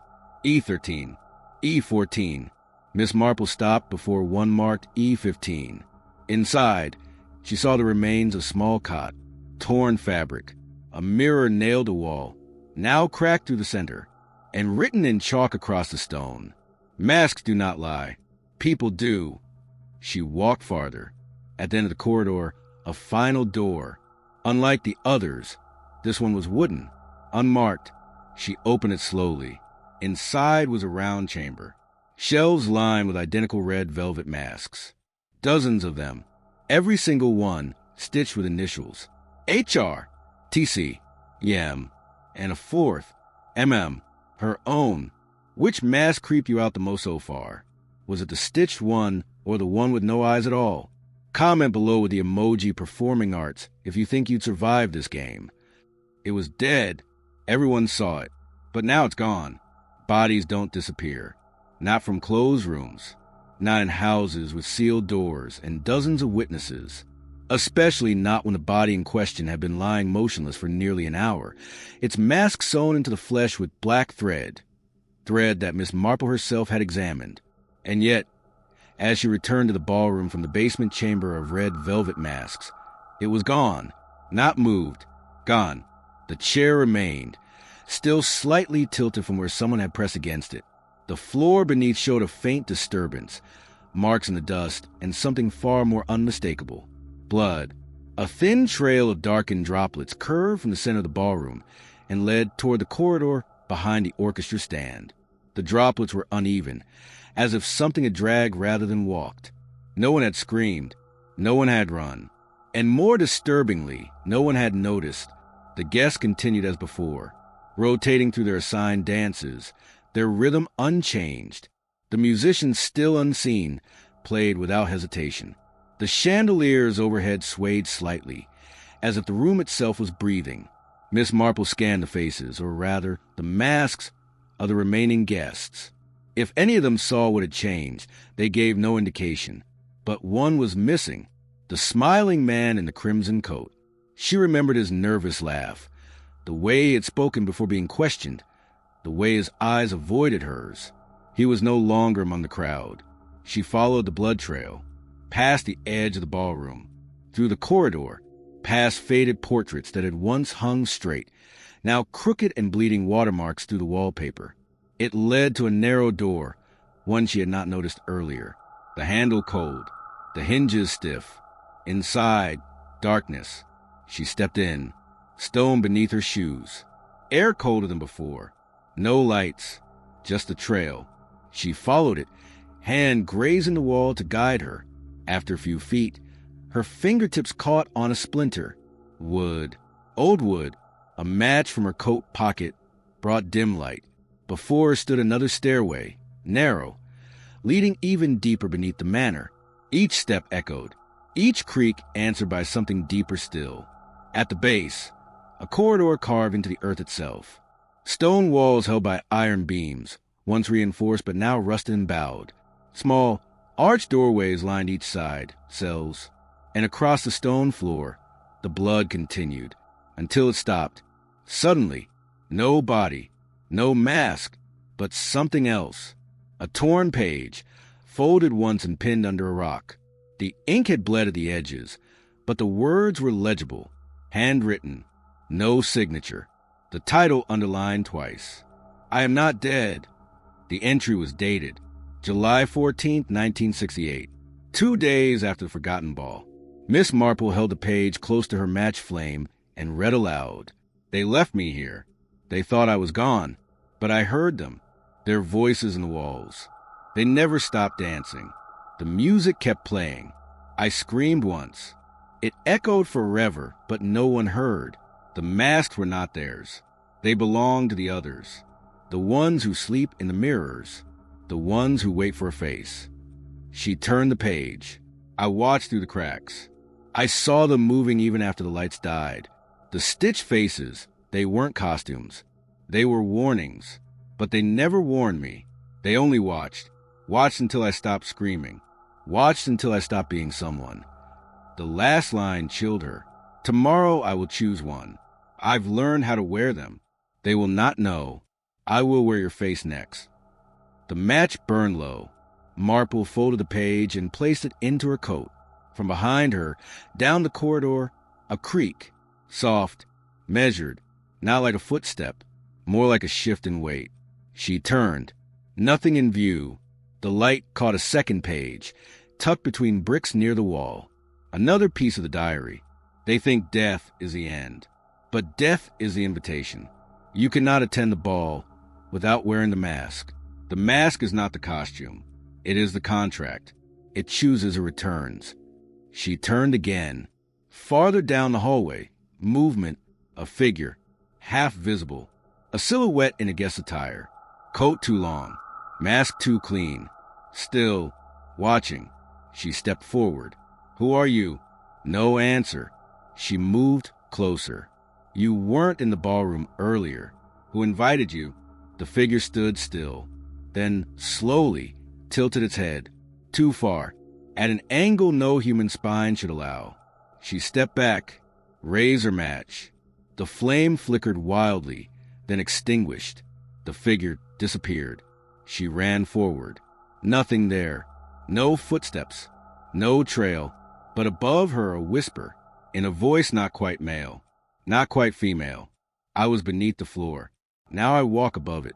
E13, E14. Miss Marple stopped before one marked E15. Inside, she saw the remains of a small cot, torn fabric, a mirror nailed to wall, now cracked through the center, and written in chalk across the stone, "Masks do not lie. People do." She walked farther. At the end of the corridor, a final door. Unlike the others, this one was wooden, unmarked. She opened it slowly. Inside was a round chamber, shelves lined with identical red velvet masks. Dozens of them, every single one stitched with initials. HR, TC, EM, and a fourth, MM, her own. Which mask creeped you out the most so far? Was it the stitched one or the one with no eyes at all? Comment below with the emoji performing arts if you think you'd survive this game. It was dead. Everyone saw it. But now it's gone. Bodies don't disappear. Not from closed rooms. Not in houses with sealed doors and dozens of witnesses. Especially not when the body in question had been lying motionless for nearly an hour, its mask sewn into the flesh with black thread that Miss Marple herself had examined. And yet, as she returned to the ballroom from the basement chamber of red velvet masks, it was gone, not moved, gone. The chair remained, still slightly tilted from where someone had pressed against it. The floor beneath showed a faint disturbance, marks in the dust, and something far more unmistakable. Blood. A thin trail of darkened droplets curved from the center of the ballroom and led toward the corridor behind the orchestra stand. The droplets were uneven, as if something had dragged rather than walked. No one had screamed. No one had run. And more disturbingly, no one had noticed. The guests continued as before, rotating through their assigned dances, their rhythm unchanged. The musicians, still unseen, played without hesitation. The chandeliers overhead swayed slightly, as if the room itself was breathing. Miss Marple scanned the faces, or rather, the masks of the remaining guests. If any of them saw what had changed, they gave no indication. But one was missing, the smiling man in the crimson coat. She remembered his nervous laugh, the way he had spoken before being questioned, the way his eyes avoided hers. He was no longer among the crowd. She followed the blood trail, past the edge of the ballroom, through the corridor, past faded portraits that had once hung straight, now crooked and bleeding watermarks through the wallpaper. It led to a narrow door, one she had not noticed earlier, the handle cold, the hinges stiff. Inside, darkness. She stepped in, stone beneath her shoes. Air colder than before. No lights, just the trail. She followed it, hand grazing the wall to guide her. After a few feet, her fingertips caught on a splinter. Wood. Old wood. A match from her coat pocket brought dim light. Before her stood another stairway, narrow, leading even deeper beneath the manor. Each step echoed, each creak answered by something deeper still. At the base, a corridor carved into the earth itself. Stone walls held by iron beams, once reinforced but now rusted and bowed. Small, arched doorways lined each side, cells. And across the stone floor, the blood continued, until it stopped. Suddenly, no body, no mask, but something else. A torn page, folded once and pinned under a rock. The ink had bled at the edges, but the words were legible, handwritten, no signature. The title underlined twice. I am not dead. The entry was dated July 14th, 1968, 2 days after the Forgotten Ball. Miss Marple held the page close to her match flame and read aloud. They left me here. They thought I was gone, but I heard them, their voices in the walls. They never stopped dancing. The music kept playing. I screamed once. It echoed forever, but no one heard. The masks were not theirs. They belonged to the others, the ones who sleep in the mirrors, the ones who wait for a face. She turned the page. I watched through the cracks. I saw them moving even after the lights died. The stitched faces, they weren't costumes. They were warnings, but they never warned me. They only watched until I stopped screaming, watched until I stopped being someone. The last line chilled her. Tomorrow I will choose one. I've learned how to wear them. They will not know. I will wear your face next. The match burned low. Marple folded the page and placed it into her coat. From behind her, down the corridor, a creak. Soft, measured, not like a footstep, more like a shift in weight. She turned. Nothing in view. The light caught a second page, tucked between bricks near the wall. Another piece of the diary. They think death is the end, but death is the invitation. You cannot attend the ball without wearing the mask. The mask is not the costume. It is the contract. It chooses or returns. She turned again. Farther down the hallway, movement, a figure, half visible. A silhouette in a guest attire. Coat too long. Mask too clean. Still, watching. She stepped forward. Who are you? No answer. She moved closer. You weren't in the ballroom earlier. Who invited you? The figure stood still, then slowly tilted its head, too far, at an angle no human spine should allow. She stepped back, razor match. The flame flickered wildly, then extinguished. The figure disappeared. She ran forward. Nothing there. No footsteps. No trail. But above her a whisper, in a voice not quite male, not quite female. I was beneath the floor. Now I walk above it.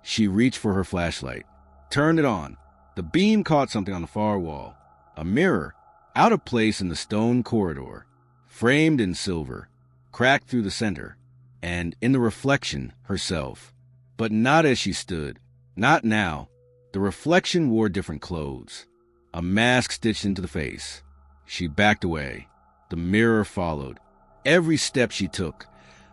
She reached for her flashlight, turned it on. The beam caught something on the far wall. A mirror, out of place in the stone corridor, framed in silver, cracked through the center, and in the reflection, herself. But not as she stood. Not now. The reflection wore different clothes. A mask stitched into the face. She backed away. The mirror followed. Every step she took,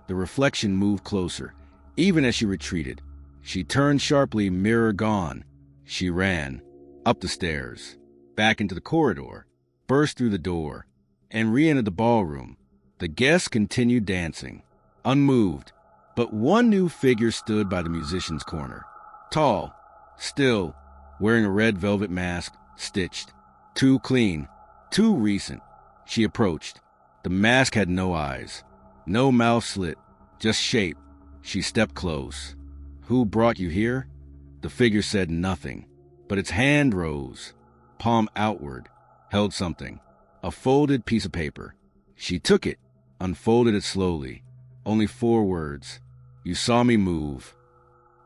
the reflection moved closer. Even as she retreated, she turned sharply, mirror gone. She ran, up the stairs, back into the corridor, burst through the door, and re-entered the ballroom. The guests continued dancing, unmoved, but one new figure stood by the musician's corner. Tall, still, wearing a red velvet mask, stitched. Too clean, too recent. She approached. The mask had no eyes, no mouth slit, just shape. She stepped close. Who brought you here? The figure said nothing, but its hand rose, palm outward, held something, a folded piece of paper. She took it, unfolded it slowly. Only 4 words. You saw me move.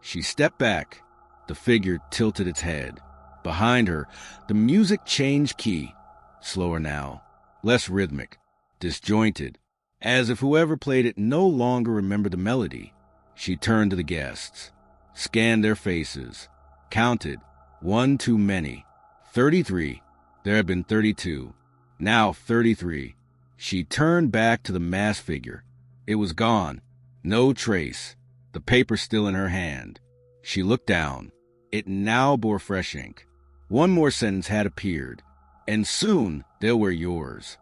She stepped back. The figure tilted its head. Behind her, the music changed key, slower now, less rhythmic, disjointed, as if whoever played it no longer remembered the melody. She turned to the guests, scanned their faces, counted, 1 too many. 33. There had been 32. Now 33. She turned back to the masked figure. It was gone. No trace. The paper still in her hand. She looked down. It now bore fresh ink. One more sentence had appeared. And soon they'll wear yours.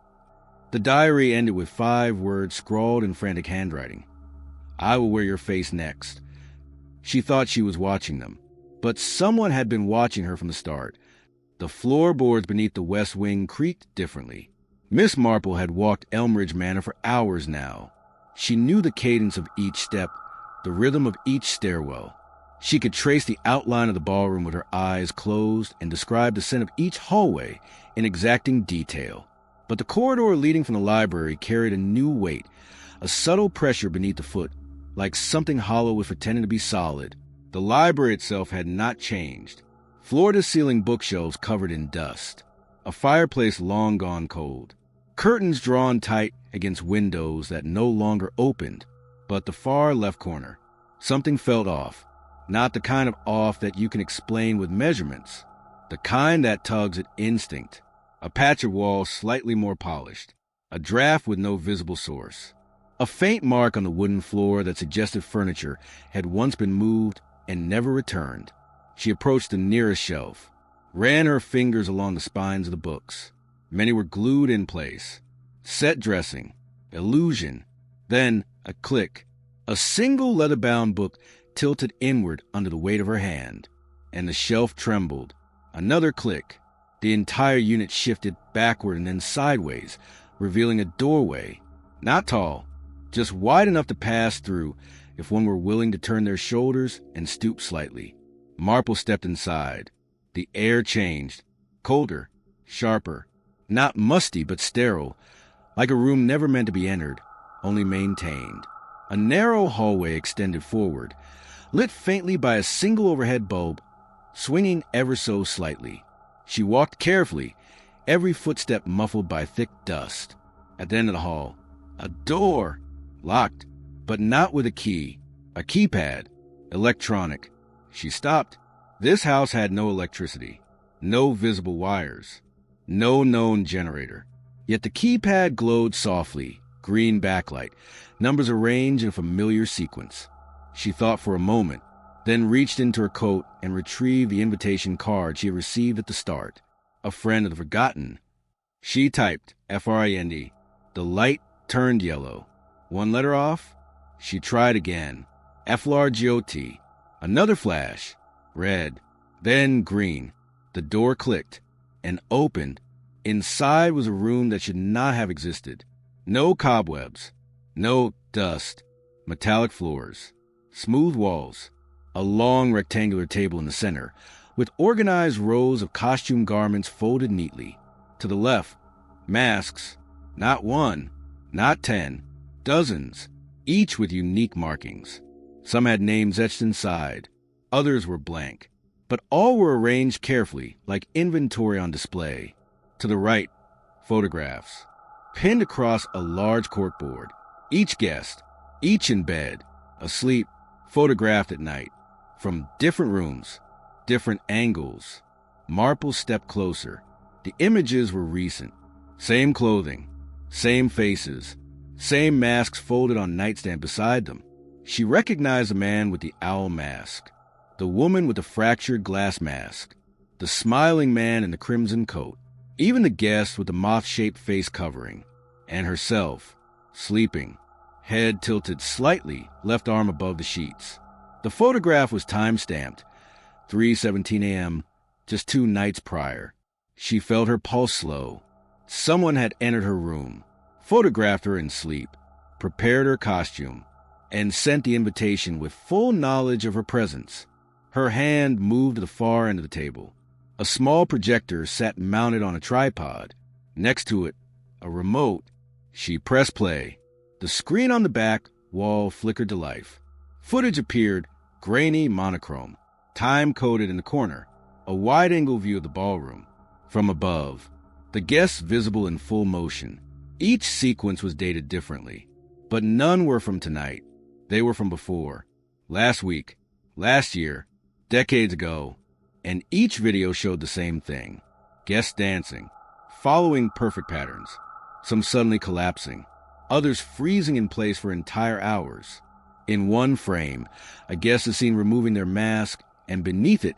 The diary ended with 5 words scrawled in frantic handwriting. I will wear your face next. She thought she was watching them, but someone had been watching her from the start. The floorboards beneath the west wing creaked differently. Miss Marple had walked Elmridge Manor for hours now. She knew the cadence of each step, the rhythm of each stairwell. She could trace the outline of the ballroom with her eyes closed and describe the scent of each hallway in exacting detail. But the corridor leading from the library carried a new weight, a subtle pressure beneath the foot, like something hollow was pretending to be solid. The library itself had not changed. Floor-to-ceiling bookshelves covered in dust. A fireplace long gone cold. Curtains drawn tight against windows that no longer opened. But the far left corner, something felt off. Not the kind of off that you can explain with measurements. The kind that tugs at instinct. A patch of wall slightly more polished. A draft with no visible source. A faint mark on the wooden floor that suggested furniture had once been moved and never returned. She approached the nearest shelf, ran her fingers along the spines of the books. Many were glued in place. Set dressing, illusion, then a click. A single leather-bound book tilted inward under the weight of her hand, and the shelf trembled. Another click. The entire unit shifted backward and then sideways, revealing a doorway. Not tall, just wide enough to pass through if one were willing to turn their shoulders and stoop slightly. Marple stepped inside. The air changed. Colder, sharper, not musty but sterile, like a room never meant to be entered, only maintained. A narrow hallway extended forward, lit faintly by a single overhead bulb, swinging ever so slightly. She walked carefully, every footstep muffled by thick dust. At the end of the hall, a door, locked, but not with a key. A keypad, electronic. She stopped. This house had no electricity, no visible wires, no known generator. Yet the keypad glowed softly, green backlight, numbers arranged in a familiar sequence. She thought for a moment, then reached into her coat and retrieved the invitation card she had received at the start. A friend of the forgotten. She typed FRIND. The light turned yellow. One letter off? She tried again. FLARGOT. Another flash. Red. Then green. The door clicked and opened. Inside was a room that should not have existed. No cobwebs. No dust. Metallic floors. Smooth walls. A long rectangular table in the center, with organized rows of costume garments folded neatly. To the left, masks. Not one, not 10, dozens, each with unique markings. Some had names etched inside. Others were blank. But all were arranged carefully, like inventory on display. To the right, photographs. Pinned across a large corkboard. Each guest, each in bed, asleep, photographed at night. From different rooms, different angles. Marple stepped closer. The images were recent. Same clothing, same faces, same masks folded on nightstand beside them. She recognized the man with the owl mask, the woman with the fractured glass mask, the smiling man in the crimson coat, even the guest with the moth-shaped face covering, and herself, sleeping, head tilted slightly, left arm above the sheets. The photograph was time-stamped, 3:17 a.m., just 2 nights prior. She felt her pulse slow. Someone had entered her room, photographed her in sleep, prepared her costume, and sent the invitation with full knowledge of her presence. Her hand moved to the far end of the table. A small projector sat mounted on a tripod. Next to it, a remote. She pressed play. The screen on the back wall flickered to life. Footage appeared, grainy monochrome, time-coded in the corner, a wide-angle view of the ballroom. From above, the guests visible in full motion. Each sequence was dated differently, but none were from tonight. They were from before, last week, last year, decades ago, and each video showed the same thing. Guests dancing, following perfect patterns, some suddenly collapsing, others freezing in place for entire hours. In one frame, a guest is seen removing their mask, and beneath it,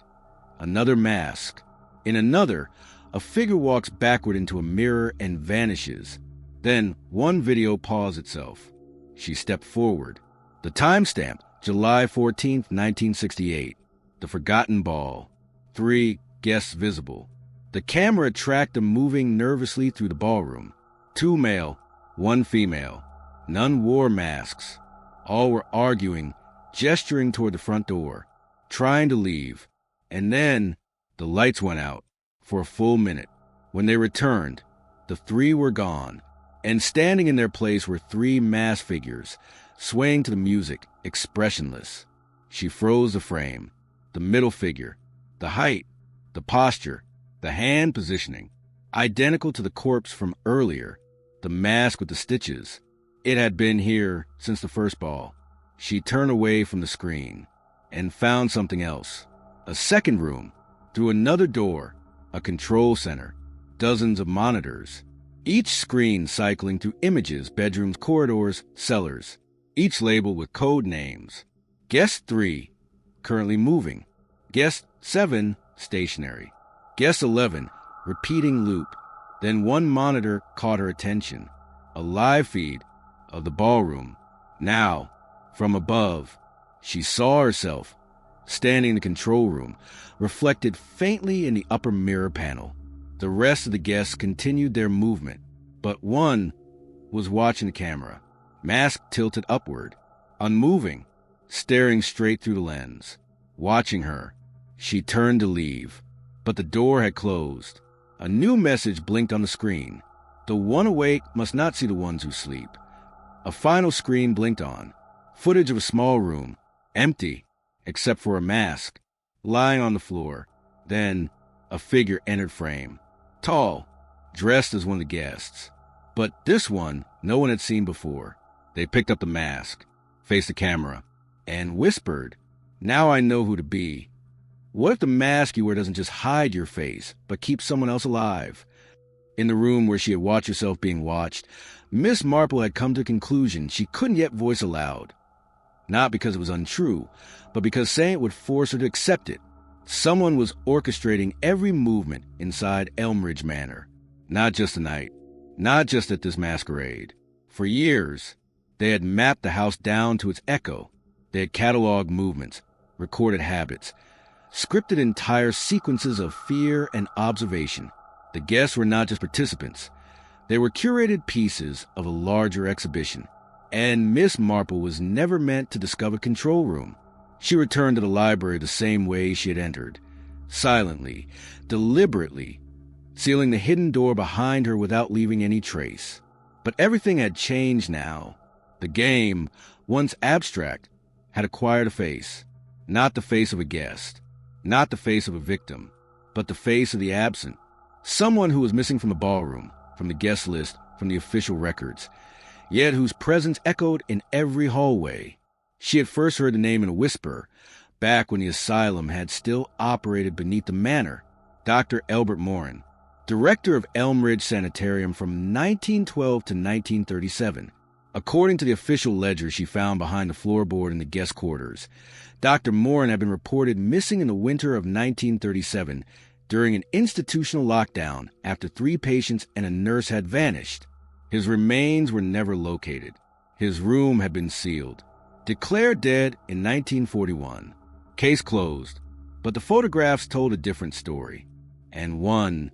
another mask. In another, a figure walks backward into a mirror and vanishes. Then one video paused itself. She stepped forward. The timestamp, July 14th, 1968. The forgotten ball. 3 guests visible. The camera tracked them moving nervously through the ballroom. 2 male, 1 female. None wore masks. All were arguing, gesturing toward the front door, trying to leave. And then the lights went out for a full minute. When they returned, the 3 were gone, and standing in their place were 3 masked figures, swaying to the music, expressionless. She froze the frame, the middle figure, the height, the posture, the hand positioning, identical to the corpse from earlier, the mask with the stitches. It had been here since the first ball. She turned away from the screen and found something else. A second room, through another door, a control center, dozens of monitors, each screen cycling through images, bedrooms, corridors, cellars, each labeled with code names. Guest 3, currently moving. Guest 7, stationary. Guest 11, repeating loop. Then one monitor caught her attention. A live feed of the ballroom. Now, from above, she saw herself, standing in the control room, reflected faintly in the upper mirror panel. The rest of the guests continued their movement, but one was watching the camera, mask tilted upward, unmoving, staring straight through the lens. Watching her, she turned to leave, but the door had closed. A new message blinked on the screen. The one awake must not see the ones who sleep. A final screen blinked on. Footage of a small room, empty, except for a mask, lying on the floor. Then, a figure entered frame. Tall, dressed as one of the guests. But this one, no one had seen before. They picked up the mask, faced the camera, and whispered, "Now I know who to be." What if the mask you wear doesn't just hide your face, but keep someone else alive? In the room where she had watched herself being watched, Miss Marple had come to the conclusion she couldn't yet voice aloud. Not because it was untrue, but because saying it would force her to accept it. Someone was orchestrating every movement inside Elmridge Manor. Not just tonight, not just at this masquerade. For years, they had mapped the house down to its echo. They had cataloged movements, recorded habits, scripted entire sequences of fear and observation. The guests were not just participants. They were curated pieces of a larger exhibition. And Miss Marple was never meant to discover control room. She returned to the library the same way she had entered, silently, deliberately, sealing the hidden door behind her without leaving any trace. But everything had changed now. The game, once abstract, had acquired a face. Not the face of a guest, not the face of a victim, but the face of the absent. Someone who was missing from the ballroom, from the guest list, from the official records, yet whose presence echoed in every hallway. She had first heard the name in a whisper, back when the asylum had still operated beneath the manor. Dr. Albert Morin, director of Elmridge Sanitarium from 1912 to 1937. According to the official ledger she found behind the floorboard in the guest quarters, Dr. Morin had been reported missing in the winter of 1937 during an institutional lockdown after 3 patients and a nurse had vanished. His remains were never located. His room had been sealed. Declared dead in 1941. Case closed. But the photographs told a different story. And one,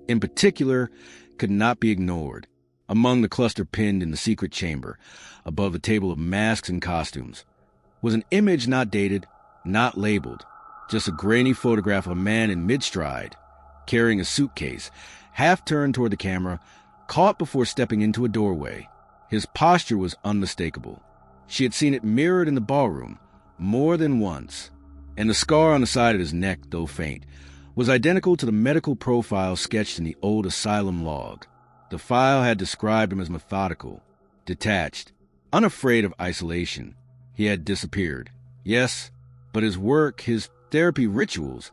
in particular, could not be ignored. Among the cluster pinned in the secret chamber, above a table of masks and costumes, was an image not dated, not labeled, just a grainy photograph of a man in mid-stride, carrying a suitcase, half turned toward the camera, caught before stepping into a doorway. His posture was unmistakable. She had seen it mirrored in the ballroom more than once, and the scar on the side of his neck, though faint, was identical to the medical profile sketched in the old asylum log. The file had described him as methodical, detached, unafraid of isolation. He had disappeared, yes, but his work, his therapy rituals,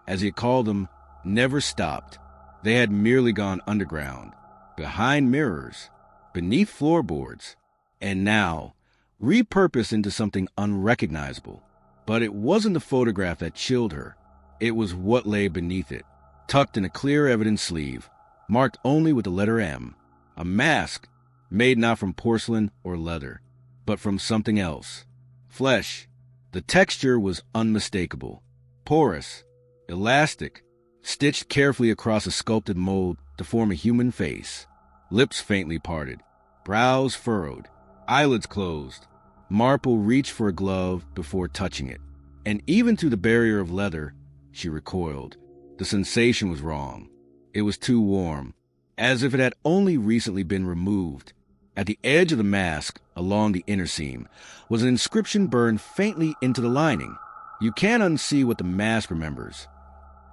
as he had called them, never stopped. They had merely gone underground, behind mirrors, beneath floorboards, and now repurposed into something unrecognizable. But it wasn't the photograph that chilled her. It was what lay beneath it, tucked in a clear evidence sleeve, marked only with the letter M. A mask, made not from porcelain or leather, but from something else. Flesh. The texture was unmistakable. Porous, elastic, stitched carefully across a sculpted mold to form a human face. Lips faintly parted, brows furrowed, eyelids closed. Marple reached for a glove before touching it, and even through the barrier of leather, she recoiled. The sensation was wrong. It was too warm, as if it had only recently been removed. At the edge of the mask, along the inner seam, was an inscription burned faintly into the lining. You can't unsee what the mask remembers.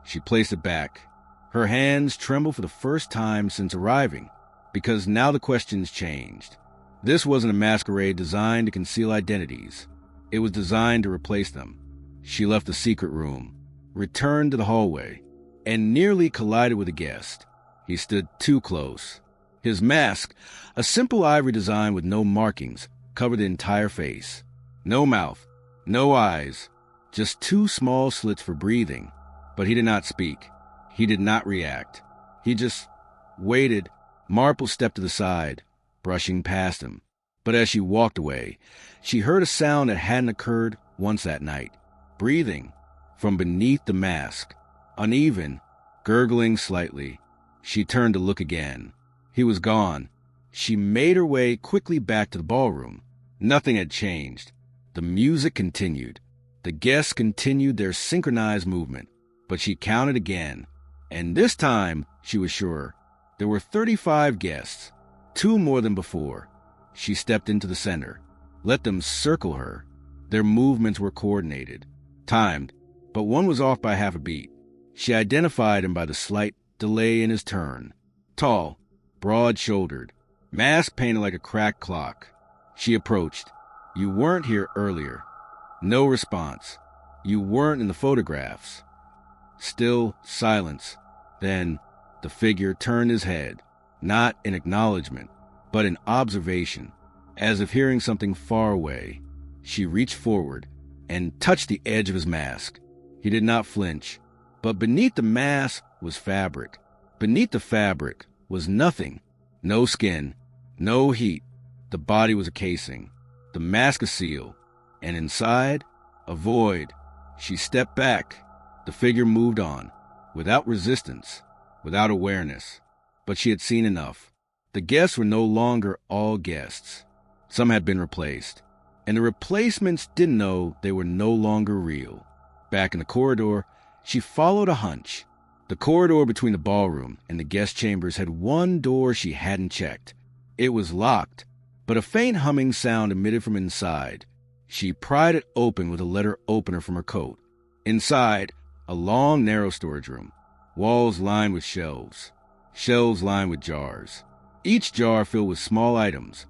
She placed it back. Her hands trembled for the first time since arriving, because now the questions changed. This wasn't a masquerade designed to conceal identities. It was designed to replace them. She left the secret room, returned to the hallway, and nearly collided with a guest. He stood too close. His mask, a simple ivory design with no markings, covered the entire face. No mouth, no eyes, just 2 small slits for breathing. But he did not speak. He did not react. He just waited. Marple stepped to the side, brushing past him. But as she walked away, she heard a sound that hadn't occurred once that night. Breathing from beneath the mask. Uneven, gurgling slightly. She turned to look again. He was gone. She made her way quickly back to the ballroom. Nothing had changed. The music continued. The guests continued their synchronized movement. But she counted again. And this time, she was sure, there were 35 guests. 2 more than before. She stepped into the center. Let them circle her. Their movements were coordinated, timed, but one was off by half a beat. She identified him by the slight delay in his turn. Tall, broad-shouldered, mask painted like a cracked clock. She approached. You weren't here earlier. No response. You weren't in the photographs. Still silence. Then the figure turned his head, not in acknowledgement, but in observation, as if hearing something far away. She reached forward and touched the edge of his mask. He did not flinch, but beneath the mask was fabric. Beneath the fabric was nothing. No skin, no heat. The body was a casing, the mask a seal, and inside, a void. She stepped back. The figure moved on, without resistance, without awareness. But she had seen enough. The guests were no longer all guests. Some had been replaced, and the replacements didn't know they were no longer real. Back in the corridor, she followed a hunch. The corridor between the ballroom and the guest chambers had one door she hadn't checked. It was locked, but a faint humming sound emitted from inside. She pried it open with a letter opener from her coat. Inside, a long, narrow storage room. Walls lined with shelves. Shelves lined with jars. Each jar filled with small items.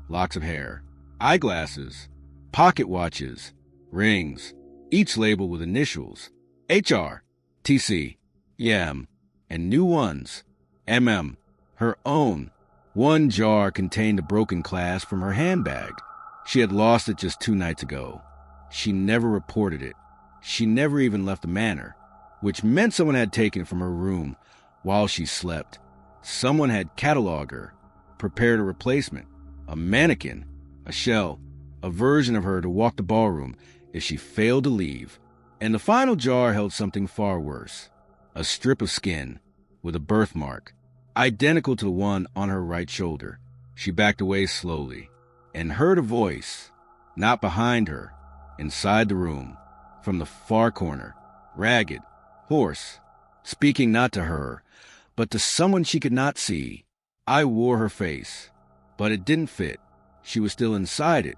Locks of hair, eyeglasses, pocket watches, rings, each labeled with initials. HR, TC, EM, and new ones. MM, her own. One jar contained a broken clasp from her handbag. She had lost it just 2 nights ago. She never reported it. She never even left the manor, which meant someone had taken it from her room while she slept. Someone had cataloged her, prepared a replacement, a mannequin, a shell, a version of her to walk the ballroom if she failed to leave. And the final jar held something far worse, a strip of skin with a birthmark, identical to the one on her right shoulder. She backed away slowly and heard a voice, not behind her, inside the room, from the far corner, ragged, hoarse, speaking not to her, but to someone she could not see. I wore her face, but it didn't fit. She was still inside it.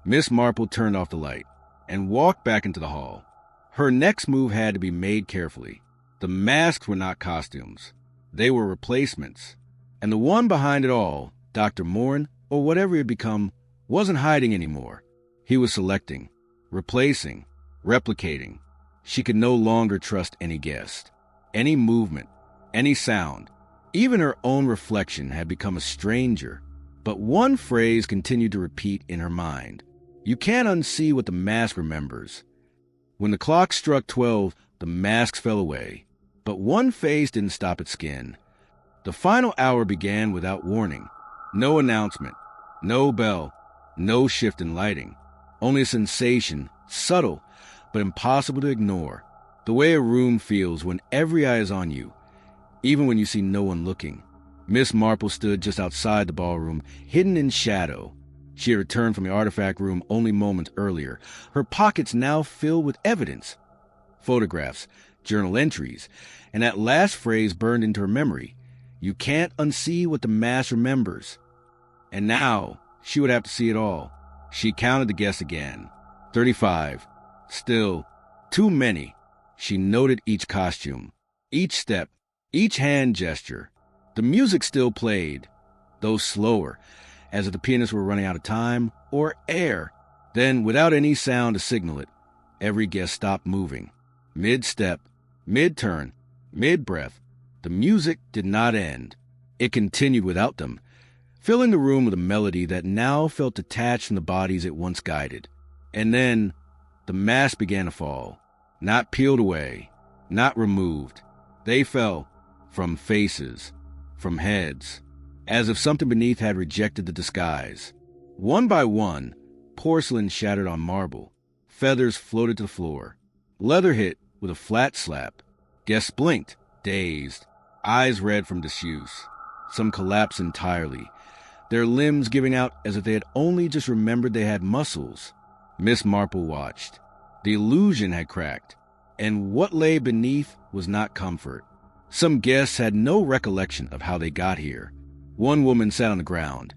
Miss Marple turned off the light and walked back into the hall. Her next move had to be made carefully. The masks were not costumes. They were replacements. And the one behind it all, Dr. Morin, or whatever he had become, wasn't hiding anymore. He was selecting, replacing, replicating. She could no longer trust any guest, any movement, any sound. Even her own reflection had become a stranger. But one phrase continued to repeat in her mind. You can't unsee what the mask remembers. When the clock struck 12, the masks fell away. But one face didn't stop at skin. The final hour began without warning. No announcement, no bell, no shift in lighting. Only a sensation, subtle, but impossible to ignore. The way a room feels when every eye is on you, even when you see no one looking. Miss Marple stood just outside the ballroom, hidden in shadow. She had returned from the artifact room only moments earlier, her pockets now filled with evidence. Photographs, journal entries, and that last phrase burned into her memory. You can't unsee what the mask remembers. And now, she would have to see it all. She counted the guests again. 35. Still, too many. She noted each costume, each step, each hand gesture. The music still played, though slower, as if the pianists were running out of time or air. Then, without any sound to signal it, every guest stopped moving. Mid-step, mid-turn, mid-breath. The music did not end. It continued without them, filling the room with a melody that now felt detached from the bodies it once guided. And then, the masks began to fall. Not peeled away, not removed. They fell from faces, from heads, as if something beneath had rejected the disguise. One by one, porcelain shattered on marble. Feathers floated to the floor. Leather hit with a flat slap. Guests blinked, dazed, eyes red from disuse. Some collapsed entirely, their limbs giving out as if they had only just remembered they had muscles. Miss Marple watched. The illusion had cracked, and what lay beneath was not comfort. Some guests had no recollection of how they got here. One woman sat on the ground,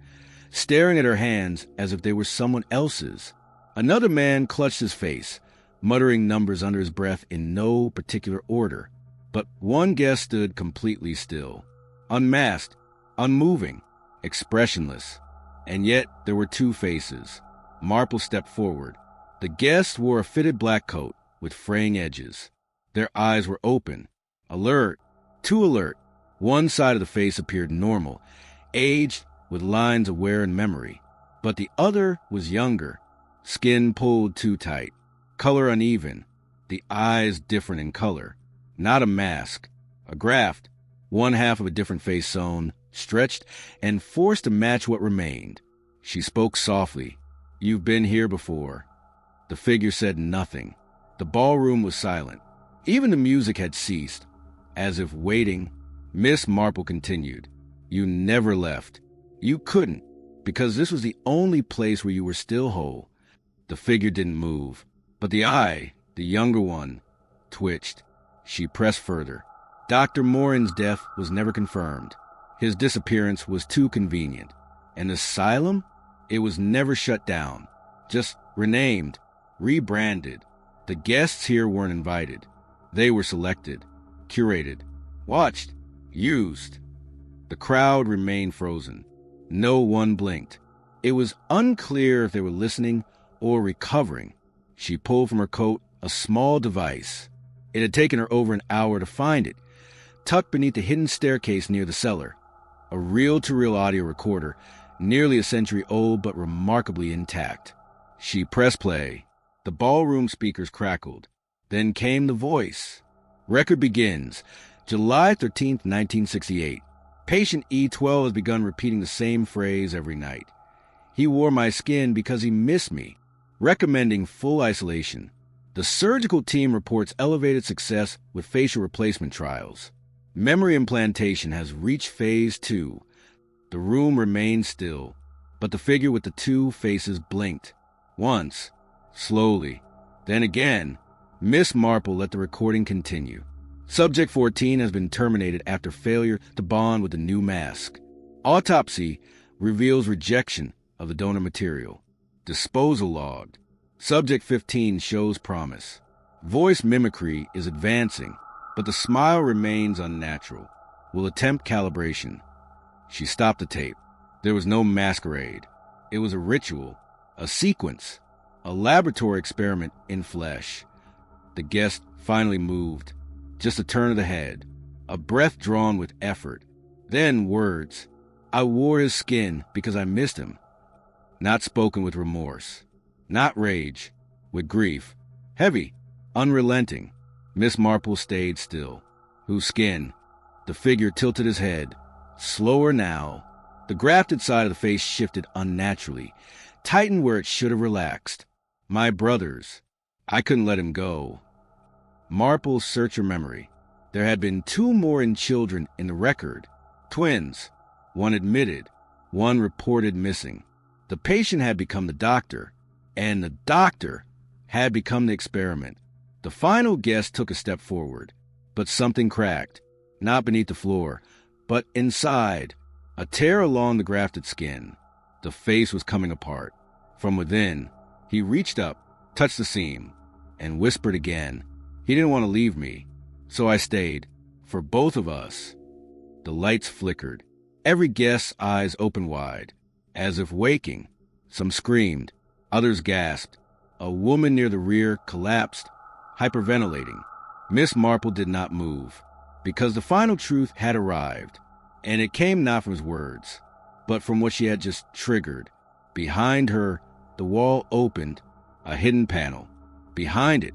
staring at her hands as if they were someone else's. Another man clutched his face, muttering numbers under his breath in no particular order. But one guest stood completely still, unmasked, unmoving, expressionless. And yet there were two faces. Marple stepped forward. The guest wore a fitted black coat with fraying edges. Their eyes were open, alert, too alert. One side of the face appeared normal, aged with lines of wear and memory. But the other was younger, Skin pulled too tight. Color uneven. The eyes different in color. Not a mask. A graft. One half of a different face sewn, stretched, and forced to match what remained. She spoke softly. "You've been here before." The figure said nothing. The ballroom was silent. Even the music had ceased. As if waiting, Miss Marple continued. "You never left. You couldn't, because this was the only place where you were still whole." The figure didn't move, but the eye, the younger one, twitched. She pressed further. Dr. Morin's death was never confirmed. His disappearance was too convenient. An asylum? It was never shut down. Just renamed, rebranded. The guests here weren't invited. They were selected, curated, watched, used. The crowd remained frozen. No one blinked. It was unclear if they were listening or recovering. She pulled from her coat a small device. It had taken her over an hour to find it, tucked beneath the hidden staircase near the cellar. A reel-to-reel audio recorder, nearly a century old but remarkably intact. She pressed play. The ballroom speakers crackled. Then came the voice. Record begins. July 13th, 1968. Patient E12 has begun repeating the same phrase every night. He wore my skin because he missed me, recommending full isolation. The surgical team reports elevated success with facial replacement trials. Memory implantation has reached phase 2. The room remained still, but the figure with the two faces blinked. Once, slowly, then again. Miss Marple let the recording continue. Subject 14 has been terminated after failure to bond with the new mask. Autopsy reveals rejection of the donor material. Disposal logged. Subject 15 shows promise. Voice mimicry is advancing, but the smile remains unnatural. Will attempt calibration. She stopped the tape. There was no masquerade. It was a ritual, a sequence, a laboratory experiment in flesh. The guest finally moved. Just a turn of the head, a breath drawn with effort. Then words. "I wore his skin because I missed him." Not spoken with remorse. Not rage. With grief. Heavy. Unrelenting. Miss Marple stayed still. Whose skin? The figure tilted his head. Slower now. The grafted side of the face shifted unnaturally, tightened where it should have relaxed. My brother's. I couldn't let him go. Marple searched her memory. There had been 2 more children in the record. Twins. One admitted. One reported missing. The patient had become the doctor, and the doctor had become the experiment. The final guest took a step forward, but something cracked. Not beneath the floor, but inside. A tear along the grafted skin. The face was coming apart. From within, he reached up, touched the seam, and whispered again. He didn't want to leave me, so I stayed. For both of us. The lights flickered. Every guest's eyes opened wide, as if waking. Some screamed. Others gasped. A woman near the rear collapsed, hyperventilating. Miss Marple did not move, because the final truth had arrived, and it came not from his words, but from what she had just triggered. Behind her, the wall opened, a hidden panel. Behind it,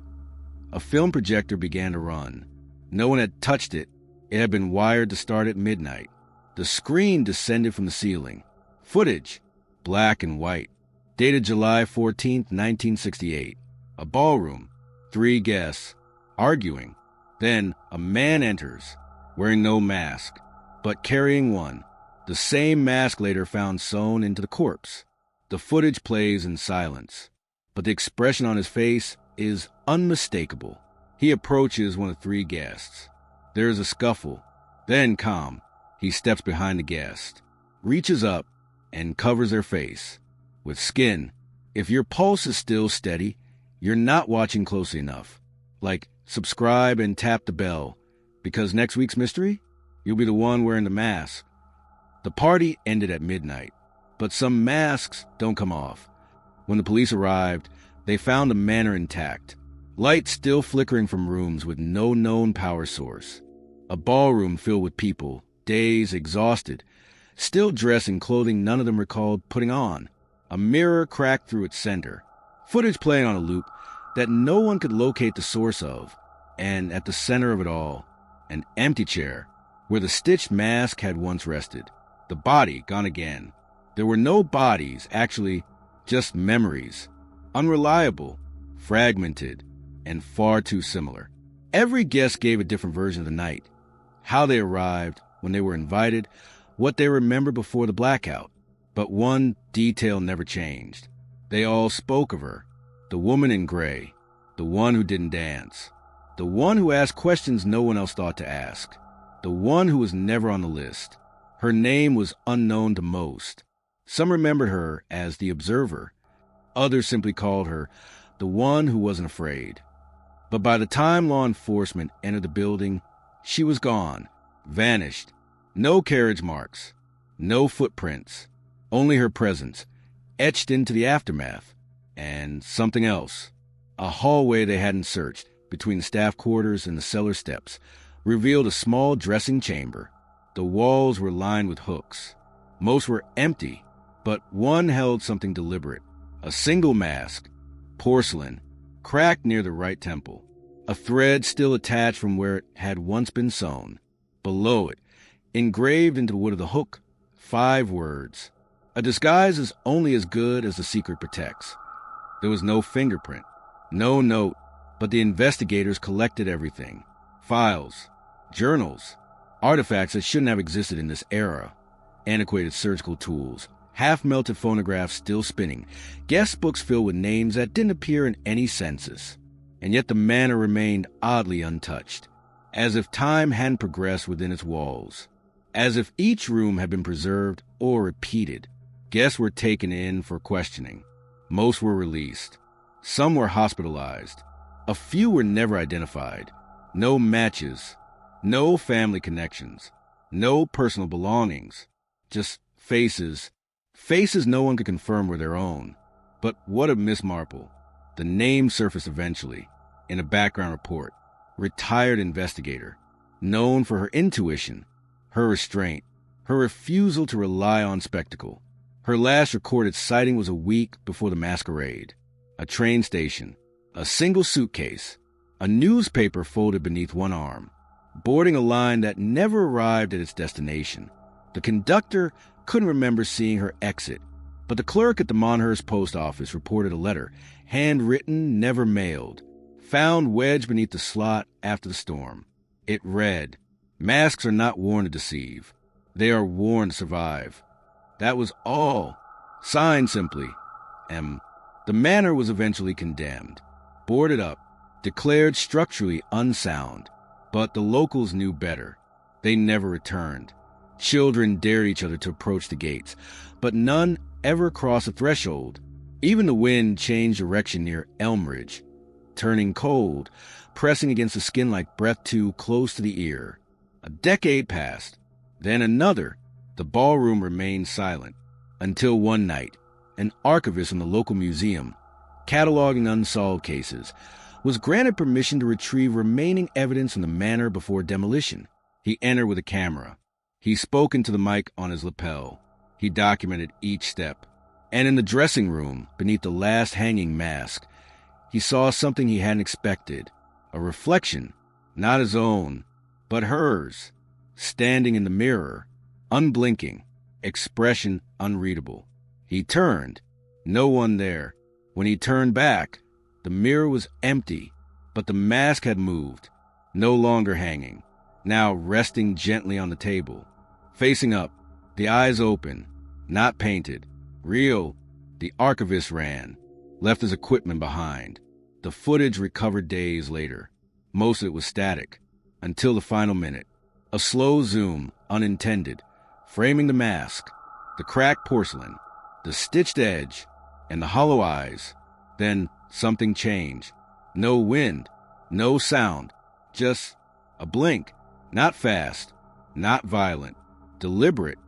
a film projector began to run. No one had touched it. It had been wired to start at midnight. The screen descended from the ceiling. Footage, black and white, dated July 14th, 1968. A ballroom, 3 guests, arguing. Then a man enters, wearing no mask, but carrying one. The same mask later found sewn into the corpse. The footage plays in silence, but the expression on his face is unmistakable. He approaches one of 3 guests. There is a scuffle, then calm. He steps behind the guest, reaches up, and covers their face with skin. If your pulse is still steady, you're not watching closely enough. Like, subscribe and tap the bell, because next week's mystery, you'll be the one wearing the mask. The party ended at midnight, but some masks don't come off. When the police arrived, they found the manor intact. Lights still flickering from rooms with no known power source. A ballroom filled with people, dazed, exhausted, still dressed in clothing none of them recalled putting on. A mirror cracked through its center. Footage playing on a loop that no one could locate the source of, and at the center of it all, an empty chair where the stitched mask had once rested. The body gone again. There were no bodies, actually, just memories. Unreliable, fragmented, and far too similar. Every guest gave a different version of the night. How they arrived, when they were invited, what they remembered before the blackout. But one detail never changed. They all spoke of her. The woman in gray. The one who didn't dance. The one who asked questions no one else thought to ask. The one who was never on the list. Her name was unknown to most. Some remembered her as the observer. Others simply called her the one who wasn't afraid. But by the time law enforcement entered the building, she was gone, vanished. No carriage marks, no footprints, only her presence, etched into the aftermath. And something else. A hallway they hadn't searched, between the staff quarters and the cellar steps, revealed a small dressing chamber. The walls were lined with hooks. Most were empty, but one held something deliberate. A single mask, porcelain, cracked near the right temple. A thread still attached from where it had once been sewn. Below it, engraved into the wood of the hook, 5 words. A disguise is only as good as the secret protects. There was no fingerprint, no note, but the investigators collected everything. Files, journals, artifacts that shouldn't have existed in this era. Antiquated surgical tools, half-melted phonographs still spinning, guest books filled with names that didn't appear in any census. And yet the manor remained oddly untouched, as if time hadn't progressed within its walls, as if each room had been preserved or repeated. Guests were taken in for questioning. Most were released. Some were hospitalized. A few were never identified. No matches, no family connections, no personal belongings, just faces. Faces no one could confirm were their own. But what of Miss Marple? The name surfaced eventually, in a background report. Retired investigator, known for her intuition, her restraint, her refusal to rely on spectacle. Her last recorded sighting was a week before the masquerade. A train station, a single suitcase, a newspaper folded beneath one arm, boarding a line that never arrived at its destination. The conductor couldn't remember seeing her exit, but the clerk at the Monhurst post office reported a letter, handwritten, never mailed, found wedged beneath the slot after the storm. It read, "Masks are not worn to deceive. They are worn to survive." That was all. Signed simply, M. The manor was eventually condemned, boarded up, declared structurally unsound. But the locals knew better. They never returned. Children dared each other to approach the gates, but none ever crossed the threshold. Even the wind changed direction near Elmridge, turning cold, pressing against the skin like breath too close to the ear. A decade passed, then another. The ballroom remained silent, until one night, an archivist from the local museum, cataloging unsolved cases, was granted permission to retrieve remaining evidence from the manor before demolition. He entered with a camera. He spoke into the mic on his lapel. He documented each step. And in the dressing room, beneath the last hanging mask, he saw something he hadn't expected. A reflection, not his own, but hers, standing in the mirror, unblinking, expression unreadable. He turned, no one there. When he turned back, the mirror was empty, but the mask had moved, no longer hanging, now resting gently on the table. Facing up, the eyes open, not painted, real. The archivist ran, left his equipment behind. The footage recovered days later. Most of it was static, until the final minute. A slow zoom, unintended, framing the mask, the cracked porcelain, the stitched edge, and the hollow eyes. Then something changed. No wind, no sound, just a blink. Not fast, not violent, deliberate,